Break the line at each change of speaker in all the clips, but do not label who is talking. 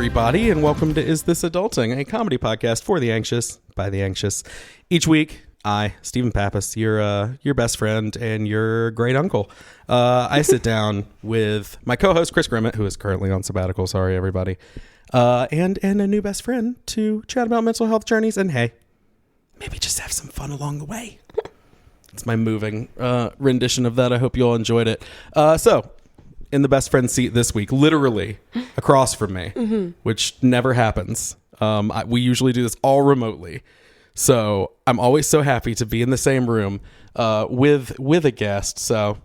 everybody, and welcome to Is This Adulting, a comedy podcast for the anxious, by the anxious. Each week, I, Stephen Pappas, your best friend and your great uncle, I sit down with my co-host, Chris Grimmett, who is currently on sabbatical, sorry everybody, and a new best friend to chat about mental health journeys, and hey, maybe just have some fun along the way. It's my moving rendition of that. I hope you all enjoyed it. So, in the best friend seat this week, literally across from me, which never happens. We usually do this all remotely. So I'm always so happy to be in the same room with a guest. So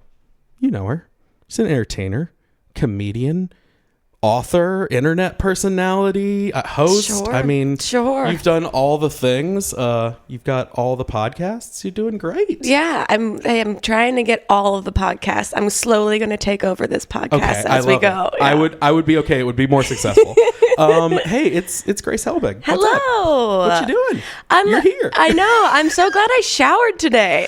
you know her. She's an entertainer, comedian, author, internet personality, host.
Sure,
I mean,
sure.
You've done all the things. You've got all the podcasts. You're doing great.
Yeah, I am trying to get all of the podcasts. I'm slowly going to take over this podcast as we go.
Yeah. I would be okay. It would be more successful. Hey, it's Grace Helbig.
Hello.
What you doing? You're here.
I know. I'm so glad I showered today.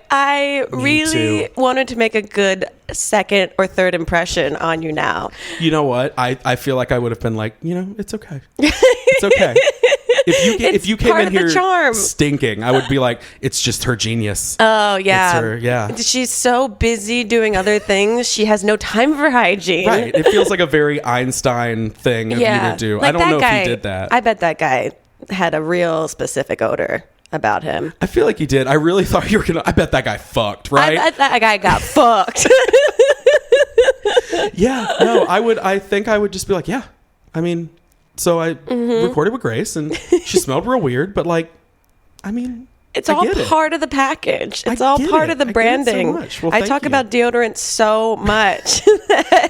I really wanted to make a good second or third impression on you now.
You know what? I feel like I would have been like, it's okay. It's okay. If you came in here stinking, I would be like, it's just her genius.
Oh, yeah.
It's her, yeah.
She's so busy doing other things. She has no time for hygiene.
Right. It feels like a very Einstein thing of you to do.
Like
I don't know if he did that.
I bet that guy had a real specific odor about him.
I feel like he did. I really thought you were going to... I bet that guy fucked, right?
I bet that guy got fucked.
Yeah. No, I think I would just be like, yeah. I mean... So I recorded with Grace, and she smelled real weird, but
it's all part of the package. It's all part of the branding. I talk about deodorant so much.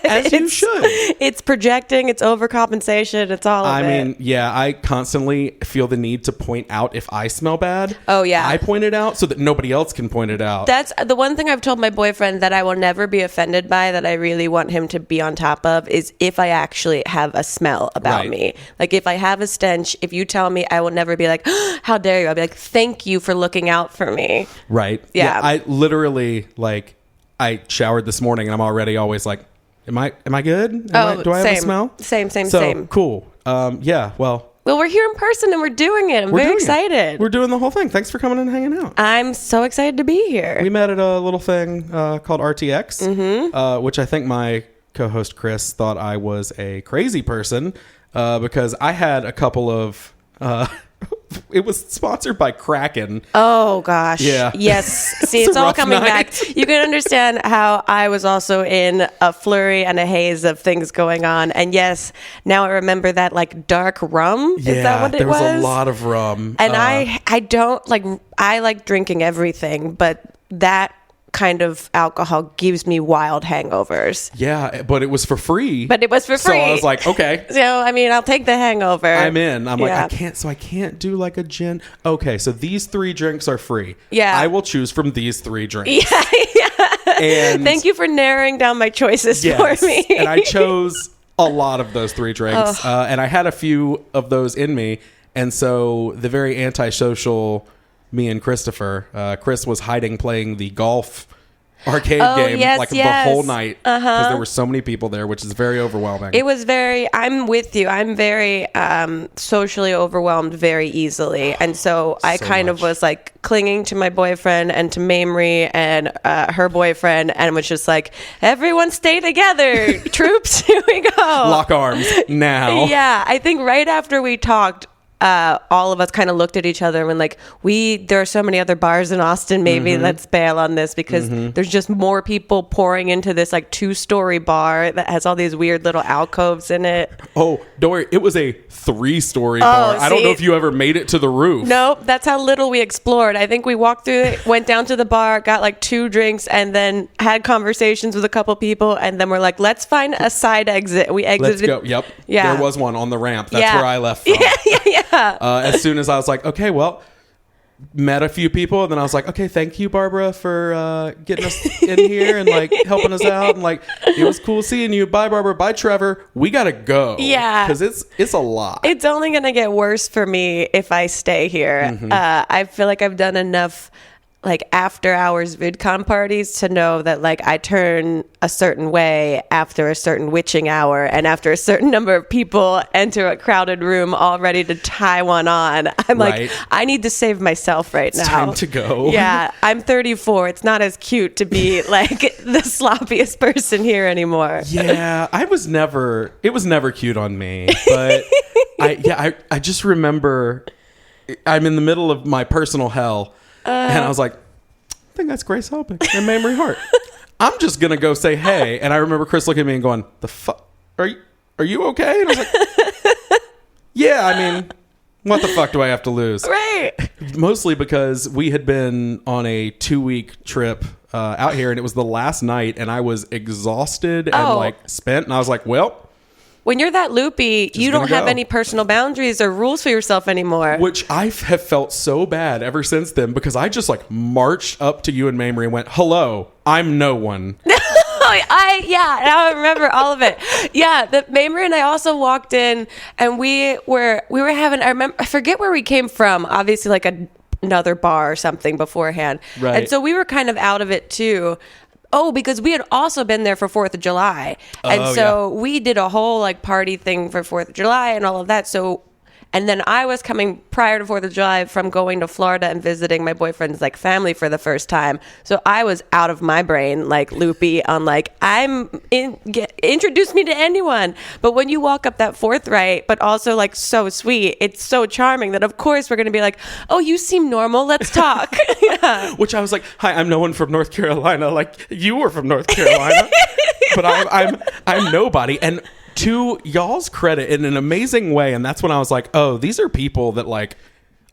As you should.
It's projecting. It's overcompensation. It's all of it.
I mean, yeah, I constantly feel the need to point out if I smell bad.
Oh, yeah.
I point it out so that nobody else can point it out.
That's the one thing I've told my boyfriend that I will never be offended by, that I really want him to be on top of, is if I actually have a smell about me. Like, if I have a stench, if you tell me, I will never be like, oh, how dare you? I'll be like, thank you for looking out for me.
Right.
Yeah.
I literally, I showered this morning and I'm already always like, am I good? Do I have a smell?
Same.
Cool. Yeah, well,
we're here in person and we're doing it. I'm very excited.
We're doing the whole thing. Thanks for coming and hanging out.
I'm so excited to be here.
We met at a little thing called RTX, which I think my co-host Chris thought I was a crazy person because I had a couple of... it was sponsored by Kraken.
Oh, gosh.
Yeah.
Yes. See, it's all coming back. You can understand how I was also in a flurry and a haze of things going on. And yes, now I remember that dark rum.
Yeah,
is that what it was?
There was a lot of rum.
And I don't I like drinking everything, but that kind of alcohol gives me wild hangovers.
Yeah, but it was for free.
So
I was like, okay.
So, I mean, I'll take the hangover.
I'm in. I'm like, I can't do like a gin. Okay, so these 3 drinks are free.
Yeah.
I will choose from these 3 drinks.
Yeah.
And
thank you for narrowing down my choices for me.
And I chose a lot of those 3 drinks. And I had a few of those in me. And so the very antisocial... me and Christopher, Chris was hiding playing the golf arcade game the whole night because there were so many people there, which is very overwhelming.
It was I'm with you. I'm very socially overwhelmed very easily. And so I kind of was clinging to my boyfriend and to Mamrie and her boyfriend, and was just like, everyone stay together. Troops, here we go.
Lock arms now.
Yeah, I think right after we talked, all of us kind of looked at each other and there are so many other bars in Austin, maybe let's bail on this because there's just more people pouring into this 2-story bar that has all these weird little alcoves in it.
Oh, don't worry. It was a 3-story bar. I don't know if you ever made it to the roof.
Nope. That's how little we explored. I think we walked through it, went down to the bar, got 2 drinks, and then had conversations with a couple people, and then we're like, let's find a side exit. We exited.
Let's go. Yep.
Yeah.
There was one on the ramp. That's where I left from.
Yeah.
As soon as I was like, okay, well, met a few people, and then I was like, okay, thank you, Barbara, for getting us in here and helping us out, and it was cool seeing you. Bye, Barbara. Bye, Trevor. We gotta go.
Yeah,
because it's a lot.
It's only gonna get worse for me if I stay here. I feel like I've done enough like after hours VidCon parties to know that like I turn a certain way after a certain witching hour, and after a certain number of people enter a crowded room all ready to tie one on. I'm like, I need to save myself right now.
It's time to go.
Yeah, I'm 34. It's not as cute to be like the sloppiest person here anymore.
Yeah, it was never cute on me, but I just remember I'm in the middle of my personal hell. And I was like, I think that's Grace Helbig and Mamrie Hart. I'm just going to go say hey. And I remember Chris looking at me and going, the fuck? Are you okay? And I was like, yeah, I mean, what the fuck do I have to lose?
Right.
Mostly because we had been on a 2-week trip out here, and it was the last night, and I was exhausted and like spent. And I was like, well,
when you're that loopy, you don't have any personal boundaries or rules for yourself anymore.
Which I have felt so bad ever since then, because I just like marched up to you and Mamrie and went, hello, I'm no one.
Now I remember all of it. Yeah, the Mamrie and I also walked in, and we were having, I forget where we came from, obviously like another bar or something beforehand.
Right.
And so we were kind of out of it too. Oh, because we had also been there for 4th of July. And so we did a whole like party thing for 4th of July and all of that. So, and then I was coming prior to 4th of July from going to Florida and visiting my boyfriend's like family for the first time. So I was out of my brain, like loopy on like, introduce me to anyone. But when you walk up that forthright, but also like so sweet, it's so charming that of course we're going to be like, oh, you seem normal. Let's talk. Yeah.
Which I was like, hi, I'm no one from North Carolina. Like you were from North Carolina, but I'm nobody. And to y'all's credit, in an amazing way, and that's when I was like, oh, these are people that like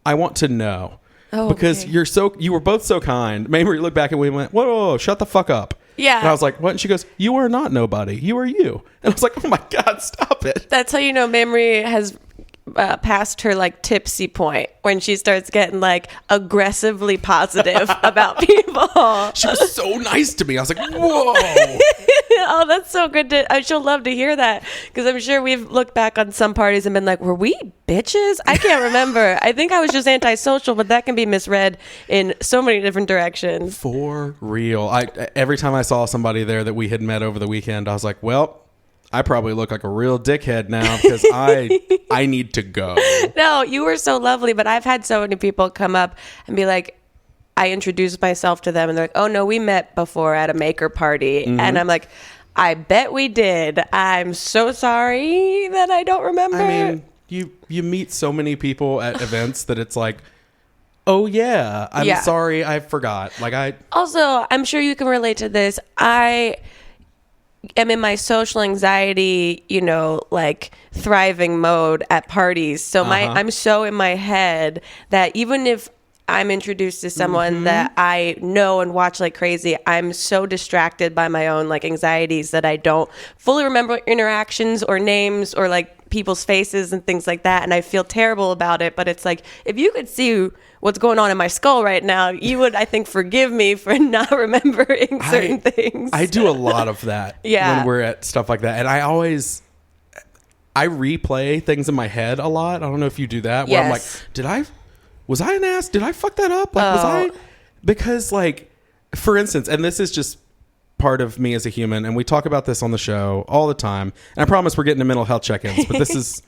I want to know. Because you were both so kind. Mamrie looked back and we went, whoa, shut the fuck up.
Yeah.
And I was like, what? And she goes, you are not nobody. You are you. And I was like, oh my God, stop it.
That's how you know Mamrie has past her like tipsy point, when she starts getting like aggressively positive about people.
She was so nice to me. I was like, whoa.
Oh, that's so good. She'll love to hear that, because I'm sure we've looked back on some parties and been like, were we bitches? I can't remember. I think I was just antisocial, but that can be misread in so many different directions.
For real. Every time I saw somebody there that we had met over the weekend, I was like, well, I probably look like a real dickhead now because I need to go.
No, you were so lovely, but I've had so many people come up and be like, I introduced myself to them and they're like, oh no, we met before at a maker party. Mm-hmm. And I'm like, I bet we did. I'm so sorry that I don't remember.
I mean, you meet so many people at events that it's like, oh yeah, I'm sorry, I forgot.
Also, I'm sure you can relate to this. I am in my social anxiety, like thriving mode at parties. So I'm so in my head that even if I'm introduced to someone that I know and watch like crazy, I'm so distracted by my own like anxieties that I don't fully remember interactions or names or like people's faces and things like that. And I feel terrible about it. But it's like, if you could see what's going on in my skull right now, you would, I think, forgive me for not remembering certain things.
I do a lot of that when we're at stuff like that. And I replay things in my head a lot. I don't know if you do that. Where I'm like, was I an ass? Did I fuck that up? Because like, for instance, and this is just part of me as a human, and we talk about this on the show all the time. And I promise we're getting to mental health check-ins, but this is,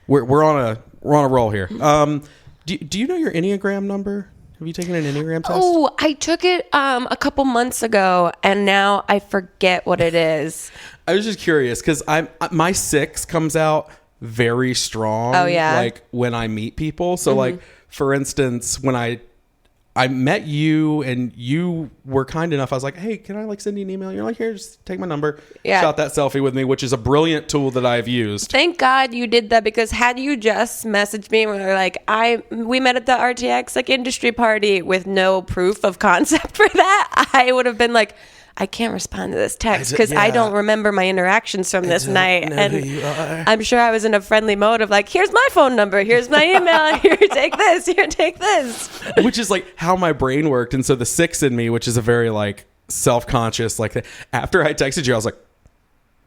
we're on a roll here. Do you know your Enneagram number? Have you taken an Enneagram test?
Oh, I took it a couple months ago, and now I forget what it is.
I was just curious because my 6 comes out very strong.
Oh yeah,
like when I meet people. So like, for instance, when I met you and you were kind enough, I was like, hey, can I like send you an email? You're like, here, just take my number. Yeah. Shot that selfie with me, which is a brilliant tool that I've used.
Thank God you did that, because had you just messaged me and we were like, we met at the RTX like industry party with no proof of concept for that, I would have been like, I can't respond to this text because I don't remember my interactions from this night. And I'm sure I was in a friendly mode of like, here's my phone number, here's my email, here, take this, here, take this.
Which is like how my brain worked. And so the 6 in me, which is a very like self-conscious, like after I texted you, I was like,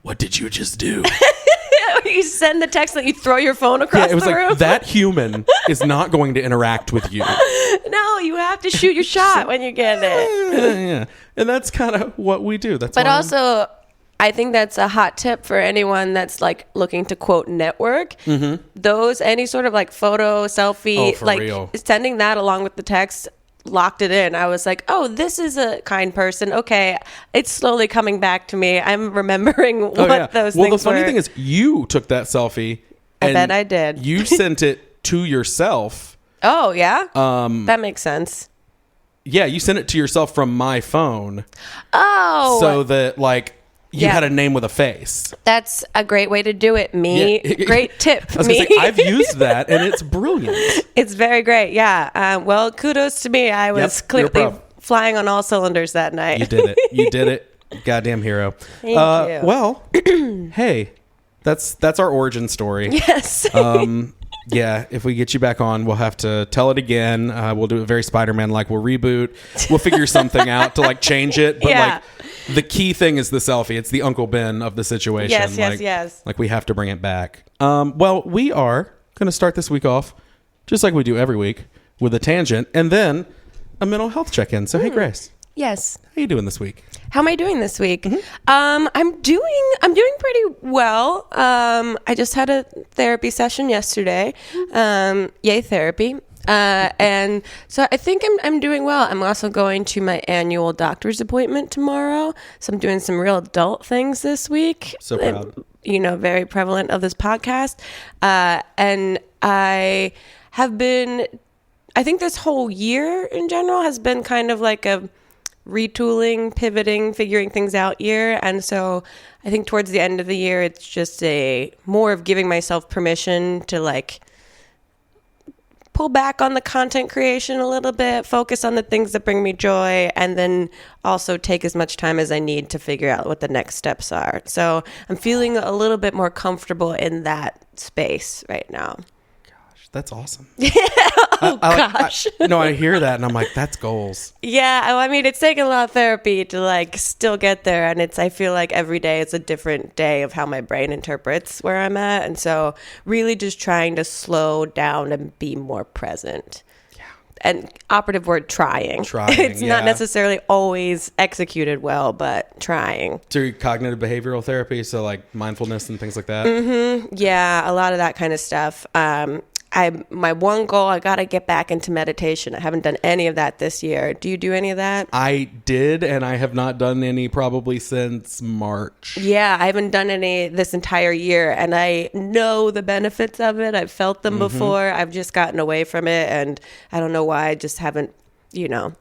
what did you just do?
that what you send the text that you throw your phone across
it was
the
like,
room?
that human is not going to interact with you.
No, you have to shoot your shot when you get it.
Yeah. And that's kind of what we do. That's
But
why
also, I think that's a hot tip for anyone that's like looking to quote network. Those, any sort of like photo, selfie,
for
like
real.
sending that along with the text locked it in. I was like, oh, this is a kind person. Okay, it's slowly coming back to me. I'm remembering what those things were.
Well, the funny thing is, you took that selfie.
I bet I did.
You sent it to yourself.
Oh, yeah? That makes sense.
Yeah, you sent it to yourself from my phone.
Oh.
So that, like, you had a name with a face.
That's a great way to do it, me.
Yeah.
Great tip,
I was
me.
gonna say, I've used that, and it's brilliant.
It's very great, yeah. Well, kudos to me. I was clearly flying on all cylinders that night.
You did it. You did it. Goddamn hero.
Thank you.
Well, hey, that's our origin story.
Yes.
Yeah, if we get you back on, we'll have to tell it again. We'll do it very Spider-Man-like. We'll reboot. We'll figure something out to like change it. But like the key thing is the selfie. It's the Uncle Ben of the situation.
Yes.
Like we have to bring it back. Well, we are going to start this week off, just like we do every week, with a tangent and then a mental health check-in. So, hey, Grace.
Yes.
How you doing this week?
How am I doing this week? I'm doing pretty well. I just had a therapy session yesterday. Yay, therapy. And so I think I'm doing well. I'm also going to my annual doctor's appointment tomorrow. So I'm doing some real adult things this week.
So proud.
Very prevalent of this podcast. And I think this whole year in general has been kind of like a retooling, pivoting, figuring things out year. And so I think towards the end of the year, it's just a more of giving myself permission to like pull back on the content creation a little bit, focus on the things that bring me joy, and then also take as much time as I need to figure out what the next steps are. So I'm feeling a little bit more comfortable in that space right now.
That's awesome.
Gosh.
I hear that and I'm like, that's goals.
Yeah. I mean, it's taken a lot of therapy to like still get there. And I feel like every day it's a different day of how my brain interprets where I'm at. And so really just trying to slow down and be more present. Yeah. And operative word, trying. It's not necessarily always executed well, but trying.
Through cognitive behavioral therapy. So like mindfulness and things like that.
Mm-hmm. Yeah. A lot of that kind of stuff. My one goal, I got to get back into meditation. I haven't done any of that this year. Do you do any of that?
I did, and I have not done any probably since March.
Yeah, I haven't done any this entire year, and I know the benefits of it. I've felt them before. I've just gotten away from it, and I don't know why I just haven't, done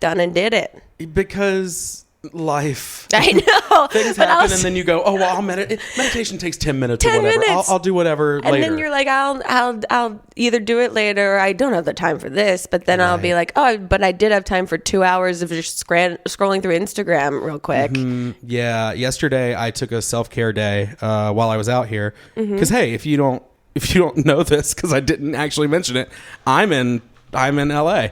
and did it.
Because life.
I know.
Things happen, and then you go, oh, well, I'll meditate. Meditation takes 10 minutes or whatever. I'll do whatever later.
And then you're like, I'll either do it later or I don't have the time for this. But then I'll be like, oh, but I did have time for 2 hours of just scrolling through Instagram real quick.
Yeah. Yesterday, I took a self-care day while I was out here. Because, hey, if you don't know this, because I didn't actually mention it, I'm in LA,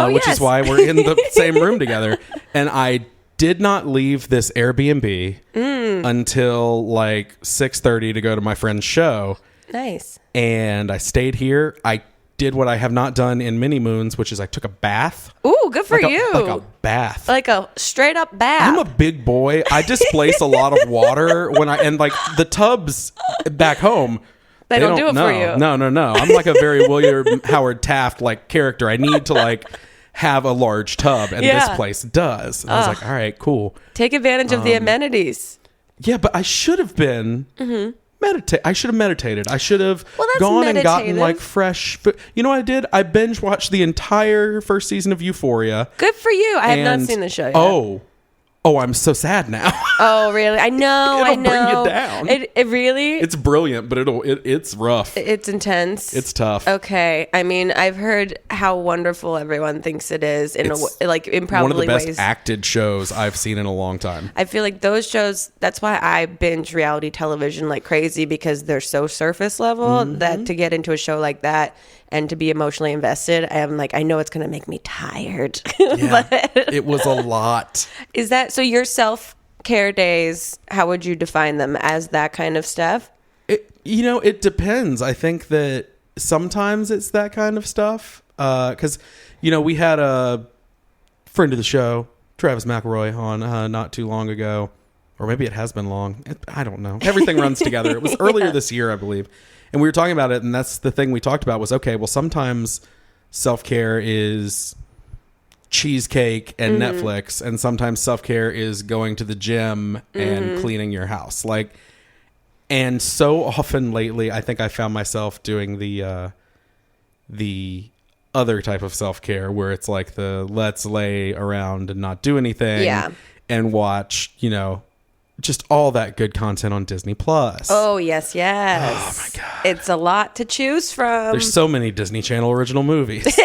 which is why we're in the same room together. And I did not leave this Airbnb until like 6:30 to go to my friend's show.
Nice.
And I stayed here. I did what I have not done in many moons, which is I took a bath.
Ooh, good for you.
Like a bath.
Like a straight up bath.
I'm a big boy. I displace a lot of water and like the tubs back home.
They don't do it for you.
No. I'm like a very William Howard Taft like character. I need to like have a large tub, and this place does. And I was like, all right, cool.
Take advantage of the amenities.
Yeah, but I should have been I should have meditated. I should have gone and gotten like fresh food. You know what I did? I binge watched the entire first season of Euphoria.
Good for you. I have not seen the show yet.
Oh, I'm so sad now.
Oh, really? I know.
It'll bring you down.
It really?
It's brilliant, but it's rough.
It's intense.
It's tough.
Okay. I mean, I've heard how wonderful everyone thinks it is in probably
one of the best
ways.
Acted shows I've seen in a long time.
I feel like those shows, that's why I binge reality television like crazy, because they're so surface level that to get into a show like that and to be emotionally invested, I know it's going to make me tired.
Yeah, but it was a lot.
Is that, so your self-care days, how would you define them? As that kind of stuff?
It depends. I think that sometimes it's that kind of stuff. Because, we had a friend of the show, Travis McElroy, on not too long ago. Or maybe it has been long. I don't know. Everything runs together. It was earlier this year, I believe. And we were talking about it, and that's the thing we talked about was, okay, well, sometimes self-care is cheesecake and Netflix, and sometimes self-care is going to the gym and cleaning your house. And so often lately, I think I found myself doing the other type of self-care where it's like the let's lay around and not do anything and watch, just all that good content on Disney Plus.
Oh, yes.
Oh, my God.
It's a lot to choose from.
There's so many Disney Channel original movies.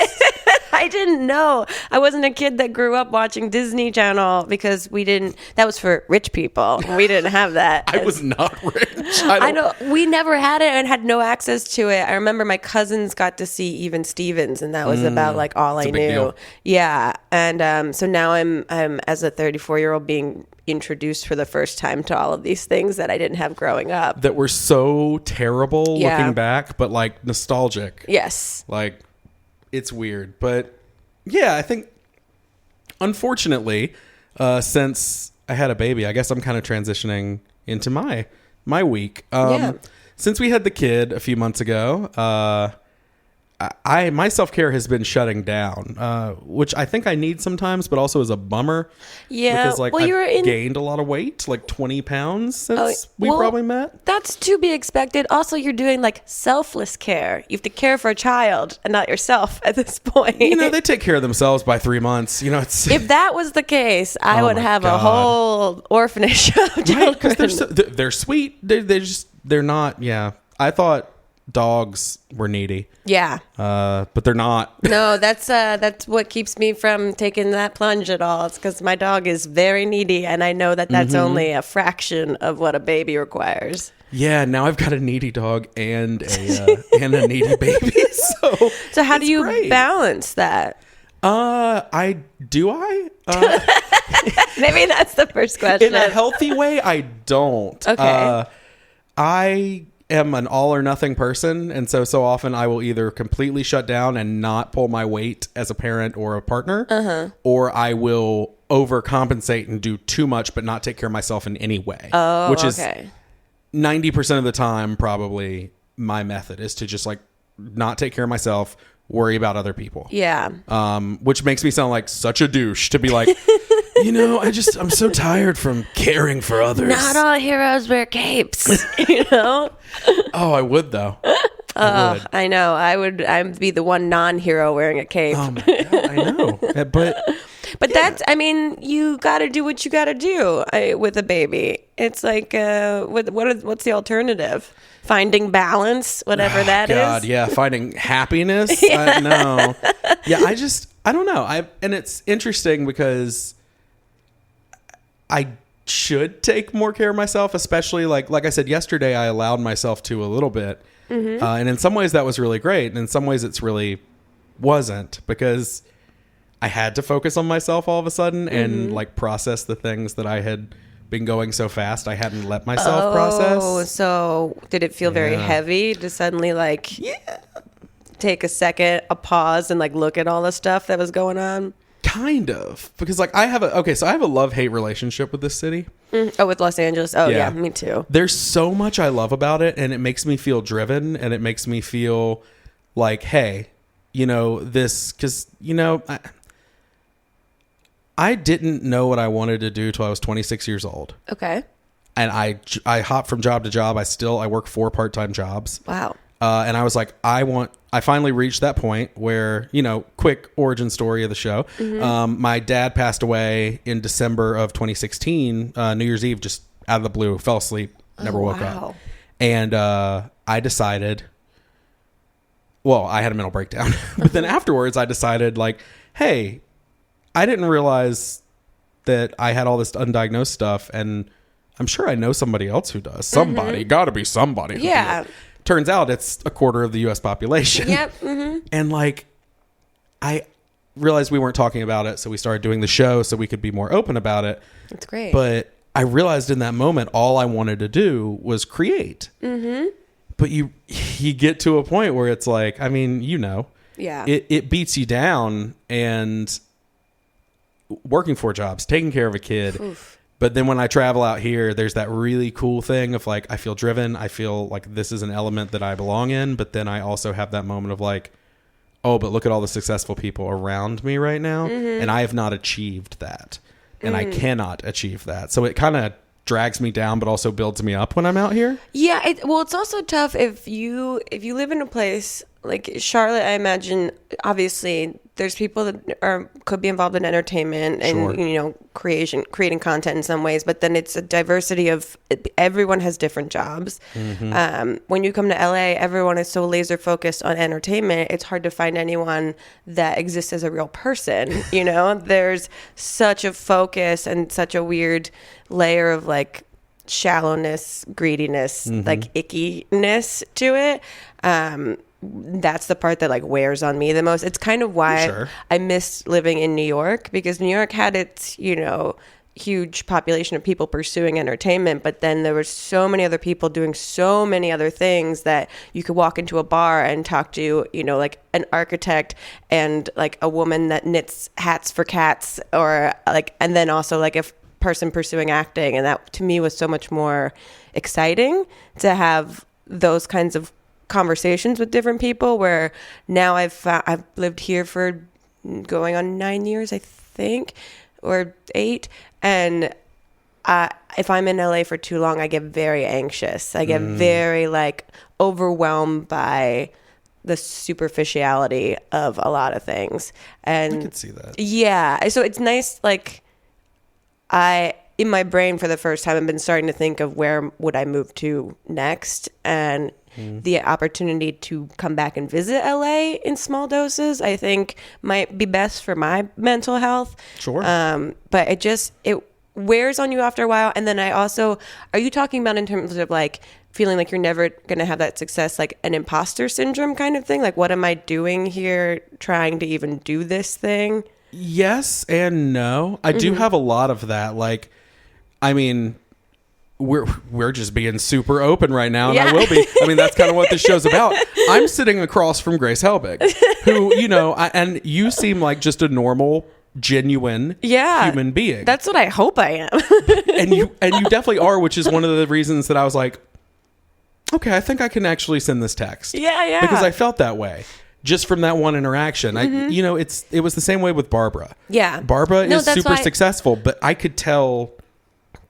I didn't know. I wasn't a kid that grew up watching Disney Channel because that was for rich people. We didn't have that.
I was not rich.
I know. We never had it and had no access to it. I remember my cousins got to see Even Stevens, and that was about all I knew. Deal. Yeah. And so now I'm as a 34-year-old being introduced for the first time to all of these things that I didn't have growing up.
That were so terrible looking back, but nostalgic.
Yes.
It's weird, but yeah, I think unfortunately, since I had a baby, I guess I'm kind of transitioning into my week. Since we had the kid a few months ago, my self-care has been shutting down, which I think I need sometimes, but also is a bummer.
Yeah.
Because I've gained a lot of weight, 20 pounds since we probably met.
That's to be expected. Also, you're doing selfless care. You have to care for a child and not yourself at this point.
They take care of themselves by 3 months.
If that was the case, I would have a whole orphanage of children.
Right, because they're sweet. They're not. Yeah. I thought dogs were needy.
Yeah.
But they're not.
No, that's what keeps me from taking that plunge at all. It's because my dog is very needy, and I know that's only a fraction of what a baby requires.
Yeah, now I've got a needy dog and a needy baby. So
how do you balance that?
I
Maybe that's the first question.
In a healthy way, I don't.
Okay.
I am an all or nothing person, and so often I will either completely shut down and not pull my weight as a parent or a partner, or I will overcompensate and do too much but not take care of myself in any way.
Oh,
which is 90% of the time probably my method is to just not take care of myself, worry about other people.
Yeah.
Which makes me sound like such a douche to be like, I'm so tired from caring for others.
Not all heroes wear capes,
Oh, I would though.
I know. I'd be the one non-hero wearing a cape.
Oh my God, I know.
But that's, you got to do what you got to do with a baby. It's what's the alternative? Finding balance, whatever that is.
God, yeah, finding happiness.
Yeah.
No, yeah, I don't know. And it's interesting because I should take more care of myself, especially like I said yesterday, I allowed myself to a little bit, and in some ways that was really great, and in some ways it's really wasn't, because I had to focus on myself all of a sudden and process the things that I had been going so fast I hadn't let myself process.
Oh, so did it feel very heavy to suddenly take a pause and look at all the stuff that was going on?
Kind of, because I have a love-hate relationship with this city.
Oh, with Los Angeles. Oh yeah, me too.
There's so much I love about it, and it makes me feel driven, and it makes me feel like, hey, this, because I didn't know what I wanted to do till I was 26 years old.
Okay.
And I hopped from job to job. I work 4 part-time jobs.
Wow.
And I was like, I finally reached that point where, quick origin story of the show. My dad passed away in December of 2016, New Year's Eve, just out of the blue, fell asleep, never woke up. And I decided, I had a mental breakdown. But then afterwards I decided hey, I didn't realize that I had all this undiagnosed stuff, and I'm sure I know somebody else who does. Somebody, gotta be somebody.
Yeah.
Turns out it's a quarter of the U.S. population.
Yep.
And I realized we weren't talking about it, so we started doing the show so we could be more open about it.
That's great.
But I realized in that moment, all I wanted to do was create. but you get to a point where it's like, I mean,
Yeah.
it beats you down, and working 4 jobs, taking care of a kid.
Oof.
But then when I travel out here, there's that really cool thing of like, I feel driven. I feel like this is an element that I belong in. But then I also have that moment of like, oh, but look at all the successful people around me right now. And I have not achieved that. And I cannot achieve that. So it kind of drags me down, but also builds me up when I'm out here.
Yeah. It's also tough if you live in a place like Charlotte. I imagine, obviously, there's people that could be involved in entertainment and,
Sure.
creating content in some ways, but then it's a diversity of everyone has different jobs. When you come to LA, everyone is so laser focused on entertainment. It's hard to find anyone that exists as a real person. There's such a focus and such a weird layer of like shallowness, greediness, like ickiness to it. That's the part that like wears on me the most. It's kind of why I miss living in New York, because New York had its, huge population of people pursuing entertainment, but then there were so many other people doing so many other things that you could walk into a bar and talk to, like an architect and like a woman that knits hats for cats, or like, and then also like a person pursuing acting. And that to me was so much more exciting to have those kinds of conversations with different people, where now I've lived here for going on 9 years, I think, or 8. And if I'm in LA for too long, I get very anxious. I get very like overwhelmed by the superficiality of a lot of things. And
I could see that.
Yeah. So it's nice. Like in my brain for the first time, I've been starting to think of where would I move to next, and the opportunity to come back and visit LA in small doses, I think might be best for my mental health.
Sure.
But it wears on you after a while. And then are you talking about in terms of like feeling like you're never going to have that success, like an imposter syndrome kind of thing? Like, what am I doing here trying to even do this thing?
Yes and no. I do have a lot of that. Like, I mean, we're just being super open right now, and I will be. I mean, that's kind of what this show's about. I'm sitting across from Grace Helbig, who, and you seem like just a normal, genuine human being.
That's what I hope I am.
and you definitely are, which is one of the reasons that I was like, okay, I think I can actually send this text.
Yeah.
Because I felt that way just from that one interaction. It was the same way with Barbara.
Yeah.
Barbara is super successful, but I could tell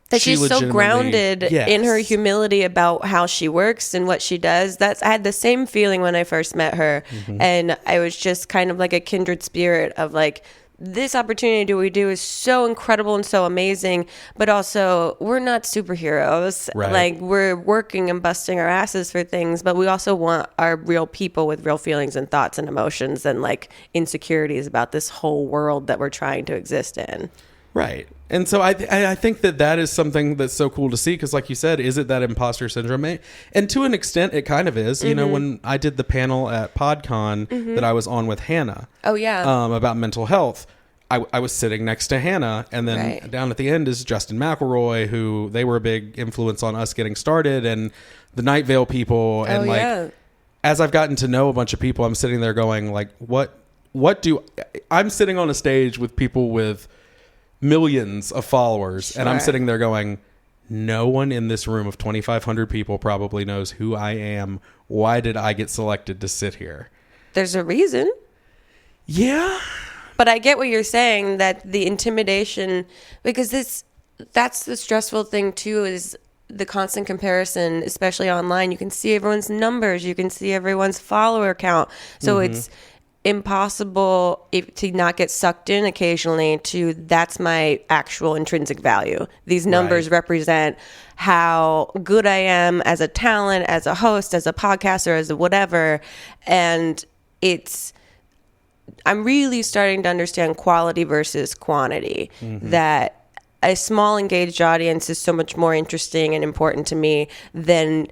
that she's so grounded in her humility about how she works and what she does. I had the same feeling when I first met her. And I was just kind of like a kindred spirit of like, this opportunity we do is so incredible and so amazing, but also we're not superheroes.
Right.
Like, we're working and busting our asses for things, but we also want our real people with real feelings and thoughts and emotions and like insecurities about this whole world that we're trying to exist in.
Right. And so I think that is something that's so cool to see, because like you said, is it that imposter syndrome? And to an extent, it kind of is. When I did the panel at PodCon that I was on with Hannah.
Oh, yeah.
About mental health, I was sitting next to Hannah, and then down at the end is Justin McElroy, who they were a big influence on us getting started, and the Night Vale people. And as I've gotten to know a bunch of people, I'm sitting there going like, I'm sitting on a stage with people with millions of followers, and I'm sitting there going, no one in this room of 2,500 people probably knows who I am. Why did I get selected to sit here?
There's a reason.
Yeah.
But I get what you're saying, that the intimidation, because that's the stressful thing too, is the constant comparison, especially online. You can see everyone's numbers, you can see everyone's follower count. So it's impossible to not get sucked in occasionally to that's my actual intrinsic value. These numbers represent how good I am as a talent, as a host, as a podcaster, as a whatever. And I'm really starting to understand quality versus quantity, that a small engaged audience is so much more interesting and important to me than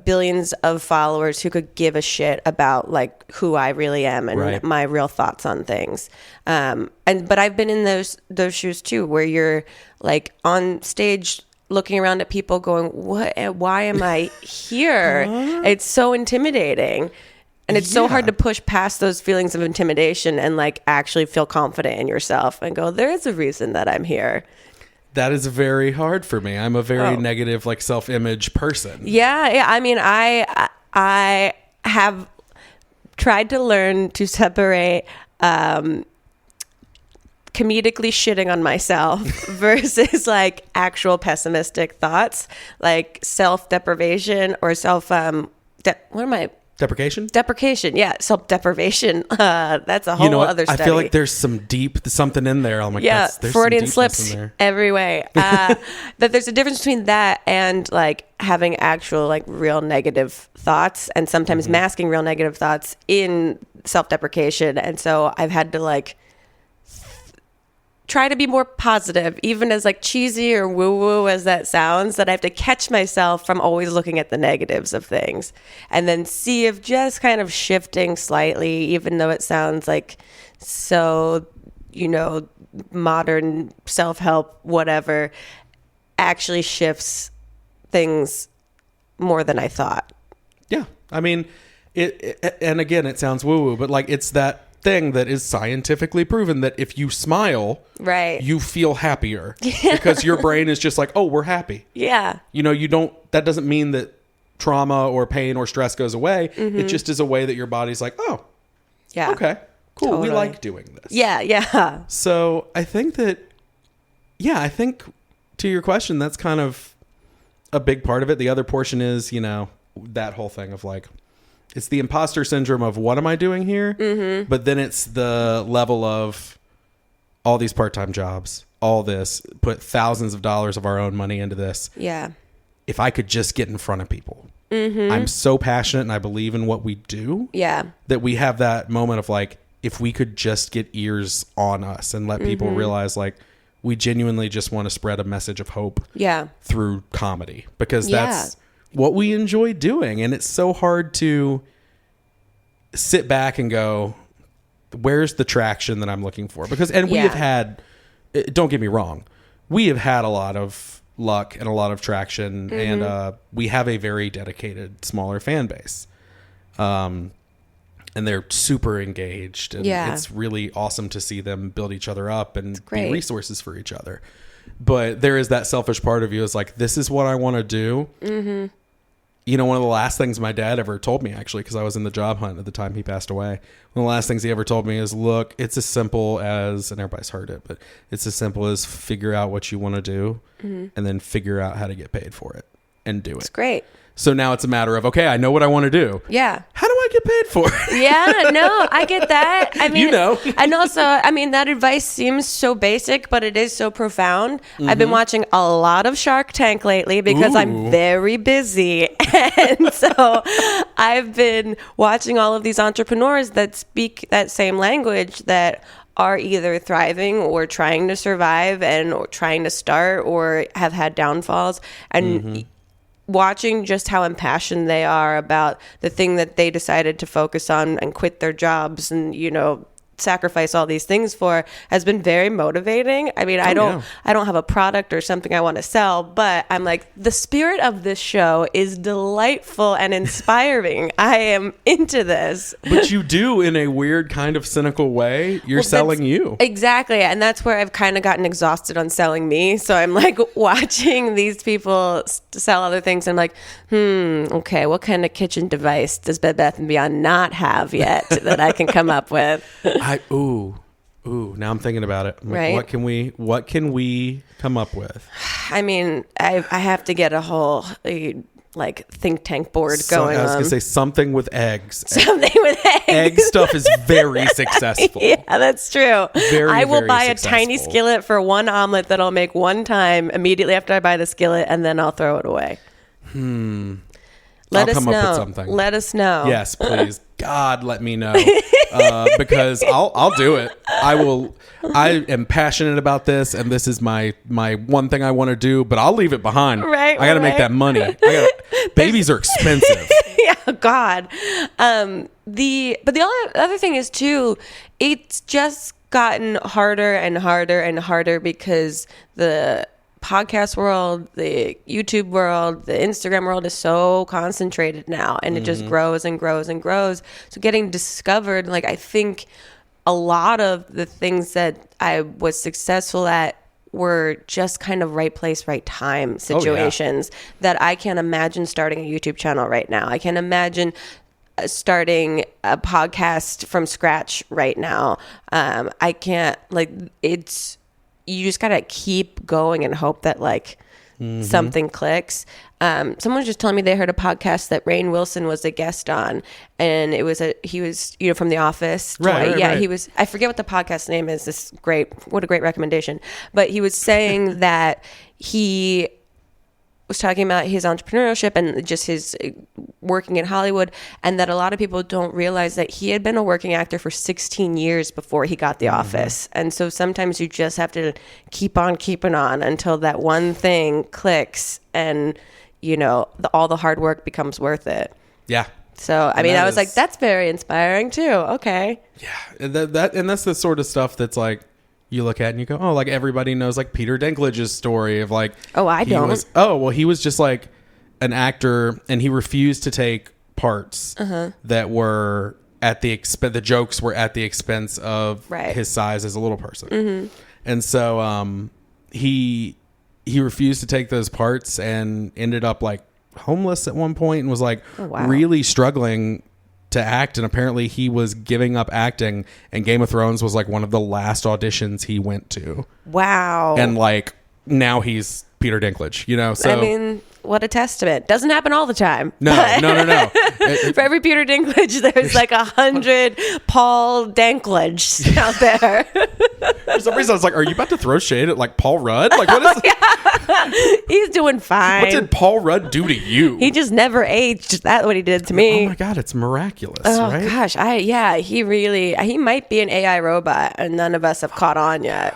billions of followers who could give a shit about like who I really am and my real thoughts on things. But I've been in those shoes too, where you're like on stage looking around at people going, why am I here? It's so intimidating. And it's so hard to push past those feelings of intimidation and like actually feel confident in yourself and go, there is a reason that I'm here.
That is very hard for me. I'm a very negative, like, self-image person.
Yeah. I mean, I have tried to learn to separate comedically shitting on myself versus like actual pessimistic thoughts, like self-deprivation or Deprecation. Yeah. Self-deprivation. That's a whole other study.
I feel like there's something in there. I'm like, there's
Freudian slips every way. That there's a difference between that and like having actual like real negative thoughts and sometimes masking real negative thoughts in self-deprecation. And so I've had to like try to be more positive, even as like cheesy or woo-woo as that sounds, that I have to catch myself from always looking at the negatives of things and then see if just kind of shifting slightly, even though it sounds like so, modern self-help, whatever, actually shifts things more than I thought.
Yeah. I mean, and again, it sounds woo-woo, but like it's that thing that is scientifically proven that if you smile,
right,
you feel happier because your brain is just like, oh, we're happy.
Yeah.
That doesn't mean that trauma or pain or stress goes away. It just is a way that your body's like, oh, yeah, okay, cool. Totally. We like doing this.
Yeah. Yeah.
So I think to your question, that's kind of a big part of it. The other portion is, that whole thing of like, it's the imposter syndrome of what am I doing here? Mm-hmm. But then it's the level of all these part-time jobs, all this, put thousands of dollars of our own money into this.
Yeah.
If I could just get in front of people. Mm-hmm. I'm so passionate and I believe in what we do.
Yeah.
That we have that moment of like, if we could just get ears on us and let people realize like, we genuinely just want to spread a message of hope.
Yeah.
Through comedy. Because that's what we enjoy doing, and it's so hard to sit back and go, where's the traction that I'm looking for? Because we have had, don't get me wrong, we have had a lot of luck and a lot of traction, and we have a very dedicated smaller fan base, and they're super engaged, and it's really awesome to see them build each other up and be resources for each other. But there is that selfish part of you is like, this is what I want to do. Mm-hmm. One of the last things my dad ever told me, actually, because I was in the job hunt at the time he passed away. One of the last things he ever told me is, look, it's as simple as, and everybody's heard it, but it's as simple as figure out what you want to do and then figure out how to get paid for it and do it.
It's great.
So now it's a matter of, okay, I know what I want to do.
Yeah.
How do I get paid for it?
Yeah, no, I get that. I mean, and also, that advice seems so basic, but it is so profound. I've been watching a lot of Shark Tank lately because I'm very busy. And so I've been watching all of these entrepreneurs that speak that same language that are either thriving or trying to survive or trying to start or have had downfalls. And watching just how impassioned they are about the thing that they decided to focus on and quit their jobs and, sacrifice all these things for has been very motivating. I mean, I don't have a product or something I want to sell, but I'm like, the spirit of this show is delightful and inspiring. I am into this.
But you do in a weird kind of cynical way. You're selling you.
Exactly. And that's where I've kind of gotten exhausted on selling me. So I'm like watching these people sell other things. And I'm like, okay, what kind of kitchen device does Bed Bath & Beyond not have yet that I can come up with?
Now I'm thinking about it. Like,
right.
What can we come up with?
I mean, I have to get a whole think tank board going on.
I was going to say something with eggs.
Something with eggs.
Egg stuff is very successful.
Yeah, that's true.
I
will buy a tiny skillet for one omelet that I'll make one time immediately after I buy the skillet, and then I'll throw it away. Let us know. Up with something. Let us know.
Yes, please. God, let me know. Because I'll do it. I am passionate about this, and this is my one thing I want to do, but I'll leave it behind.
Right.
I got to make that money. Babies are expensive.
Yeah, God. But the other thing is too, it's just gotten harder and harder and harder because the podcast world, the YouTube world, the Instagram world is so concentrated now, and it just grows and grows and grows. So getting discovered, like, I think a lot of the things that I was successful at were just kind of right place, right time situations that I can't imagine starting a YouTube channel right now. I can't imagine starting a podcast from scratch right now. I can't, like, you just gotta keep going and hope that, like, something clicks. Someone was just telling me they heard a podcast that Rainn Wilson was a guest on, and he was from The Office.
Right.
He was, I forget what the podcast name is. What a great recommendation. But he was saying that he was talking about his entrepreneurship and just his working in Hollywood, and that a lot of people don't realize that he had been a working actor for 16 years before he got The Office. And so sometimes you just have to keep on keeping on until that one thing clicks, and all the hard work becomes worth it.
Yeah.
So I mean, I was like, that's very inspiring too. Okay.
Yeah, that's the sort of stuff that's like, you look at and you go, oh, like, everybody knows, like, Peter Dinklage's story of, like,
I don't.
He was just like an actor, and he refused to take parts that were at the expense. The jokes were at the expense of his size as a little person, and so he refused to take those parts and ended up, like, homeless at one point, and was like really struggling to act, and apparently he was giving up acting, and Game of Thrones was like one of the last auditions he went to.
Wow.
And, like, now he's Peter Dinklage, so
I mean, what a testament. Doesn't happen all the time.
No.
For every Peter Dinklage, there's like 100 Paul Dinklage out there.
For some reason I was like, are you about to throw shade at, like, Paul Rudd? Like, what is
He's doing fine.
What did Paul Rudd do to you?
He just never aged. That's what he did to me.
Oh my God, it's miraculous,
oh
right?
Gosh, he might be an AI robot, and none of us have caught on yet.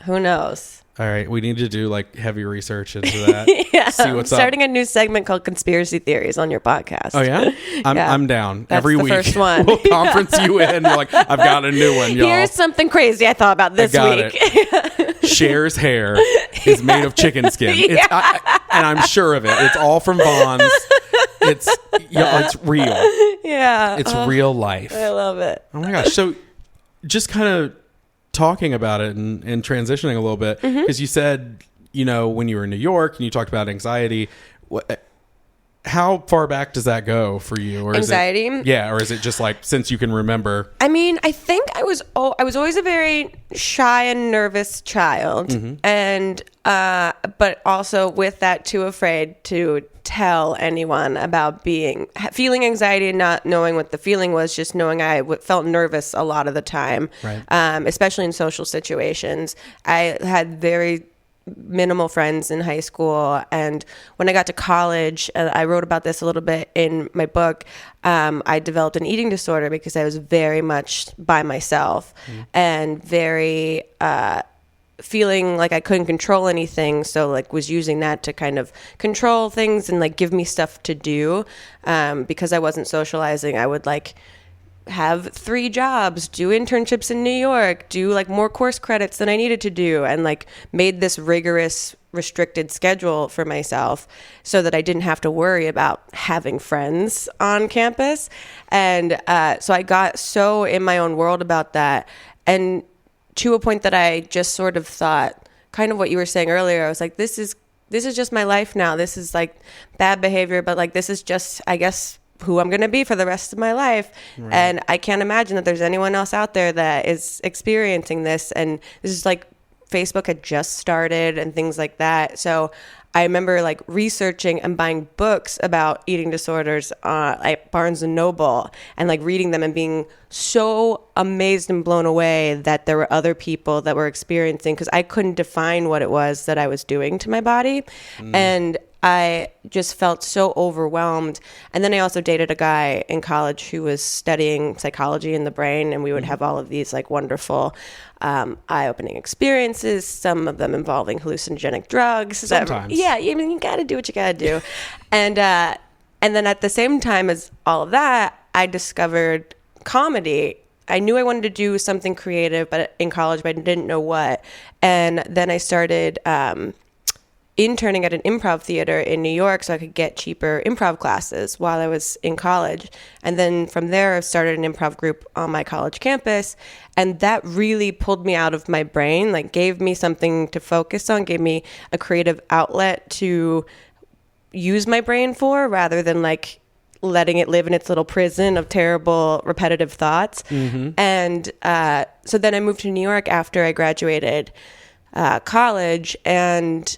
Who knows?
All right, we need to do, like, heavy research into that.
Yeah,
see what's
starting a new segment called Conspiracy Theories on your podcast.
Oh yeah, I'm down.
That's
every
the
week.
First one.
We'll conference you in. You're like, I've got a new one, y'all.
Here's something crazy I thought about this week.
Cher's hair is made of chicken skin. It's, and I'm sure of it. It's all from Vaughn's. It's real.
Yeah,
it's real life.
I love it.
Oh my gosh. So, just kind of talking about it and transitioning a little bit, because you said, when you were in New York and you talked about anxiety, how far back does that go for you? Or
anxiety?
Or is it just like since you can remember?
I mean, I think I was always a very shy and nervous child, and but also with that too afraid to tell anyone about feeling anxiety and not knowing what the feeling was, just knowing I felt nervous a lot of the time,
right.
Especially in social situations. I had very minimal friends in high school, and when I got to college, I wrote about this a little bit in my book, I developed an eating disorder because I was very much by myself and very feeling like I couldn't control anything, so like was using that to kind of control things and like give me stuff to do, because I wasn't socializing. I would like have 3 jobs, do internships in New York, do like more course credits than I needed to do, and like made this rigorous restricted schedule for myself so that I didn't have to worry about having friends on campus. And so I got so in my own world about that, and to a point that I just sort of thought, kind of what you were saying earlier, I was like, this is just my life now. This is like bad behavior, but like this is just, I guess, who I'm going to be for the rest of my life. Right. And I can't imagine that there's anyone else out there that is experiencing this. And this is like Facebook had just started and things like that. So I remember like researching and buying books about eating disorders at Barnes and Noble, and like reading them and being so amazed and blown away that there were other people that were experiencing, because I couldn't define what it was that I was doing to my body. And I just felt so overwhelmed. And then I also dated a guy in college who was studying psychology in the brain, and we would have all of these like wonderful eye-opening experiences, some of them involving hallucinogenic drugs.
Sometimes.
I mean, you gotta do what you gotta do. And then at the same time as all of that, I discovered comedy. I knew I wanted to do something creative, but in college, but I didn't know what. And then I started interning at an improv theater in New York so I could get cheaper improv classes while I was in college. And then from there, I started an improv group on my college campus. And that really pulled me out of my brain, like gave me something to focus on, gave me a creative outlet to use my brain for rather than like letting it live in its little prison of terrible repetitive thoughts. And so then I moved to New York after I graduated college and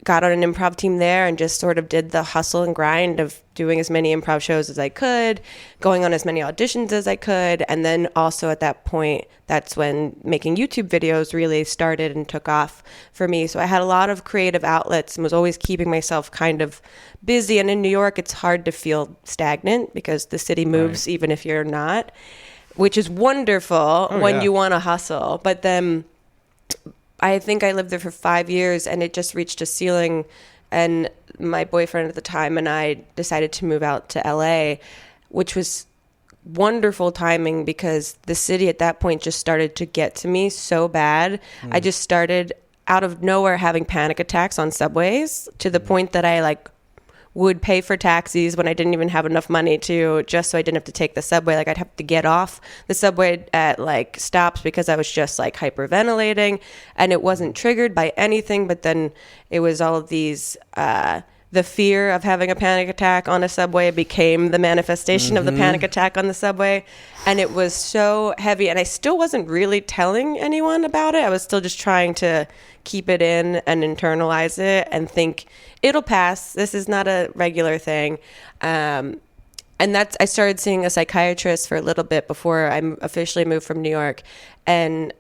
got on an improv team there and just sort of did the hustle and grind of doing as many improv shows as I could, going on as many auditions as I could. And then also at that point, that's when making YouTube videos really started and took off for me. So I had a lot of creative outlets and was always keeping myself kind of busy. And in New York, it's hard to feel stagnant because the city moves even if you're not, which is wonderful when you want to hustle. But then I think I lived there for 5 years and it just reached a ceiling, and my boyfriend at the time and I decided to move out to LA, which was wonderful timing because the city at that point just started to get to me so bad. I just started out of nowhere having panic attacks on subways to the point that I like would pay for taxis when I didn't even have enough money to, just so I didn't have to take the subway. Like I'd have to get off the subway at like stops because I was just like hyperventilating, and it wasn't triggered by anything. But then it was all of these, the fear of having a panic attack on a subway became the manifestation of the panic attack on the subway. And it was so heavy, and I still wasn't really telling anyone about it. I was still just trying to keep it in and internalize it and think it'll pass. This is not a regular thing. And I started seeing a psychiatrist for a little bit before I officially moved from New York, and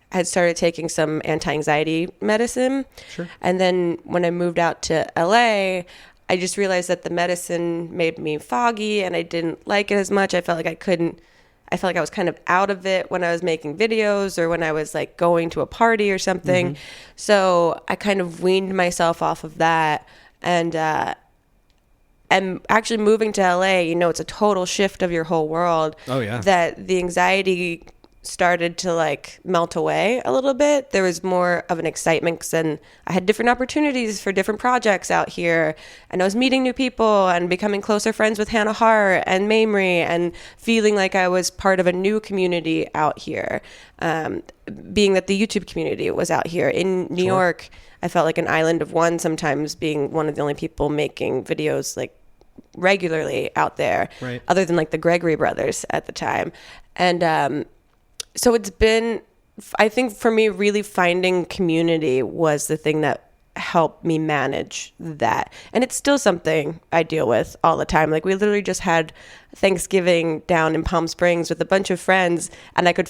had started taking some anti-anxiety medicine. Sure. And then when I moved out to LA, I just realized that the medicine made me foggy and I didn't like it as much. I felt like I was kind of out of it when I was making videos or when I was like going to a party or something. So I kind of weaned myself off of that. And actually moving to LA, it's a total shift of your whole world. Oh yeah. That the anxiety started to like melt away a little bit. There was more of an excitement because then I had different opportunities for different projects out here, and I was meeting new people and becoming closer friends with Hannah Hart and Mamrie and feeling like I was part of a new community out here. Being that the YouTube community was out here in New York, I felt like an island of one sometimes, being one of the only people making videos like regularly out there, other than like the Gregory brothers at the time. And so it's been, I think for me, really finding community was the thing that helped me manage that. And it's still something I deal with all the time. Like we literally just had Thanksgiving down in Palm Springs with a bunch of friends, and I could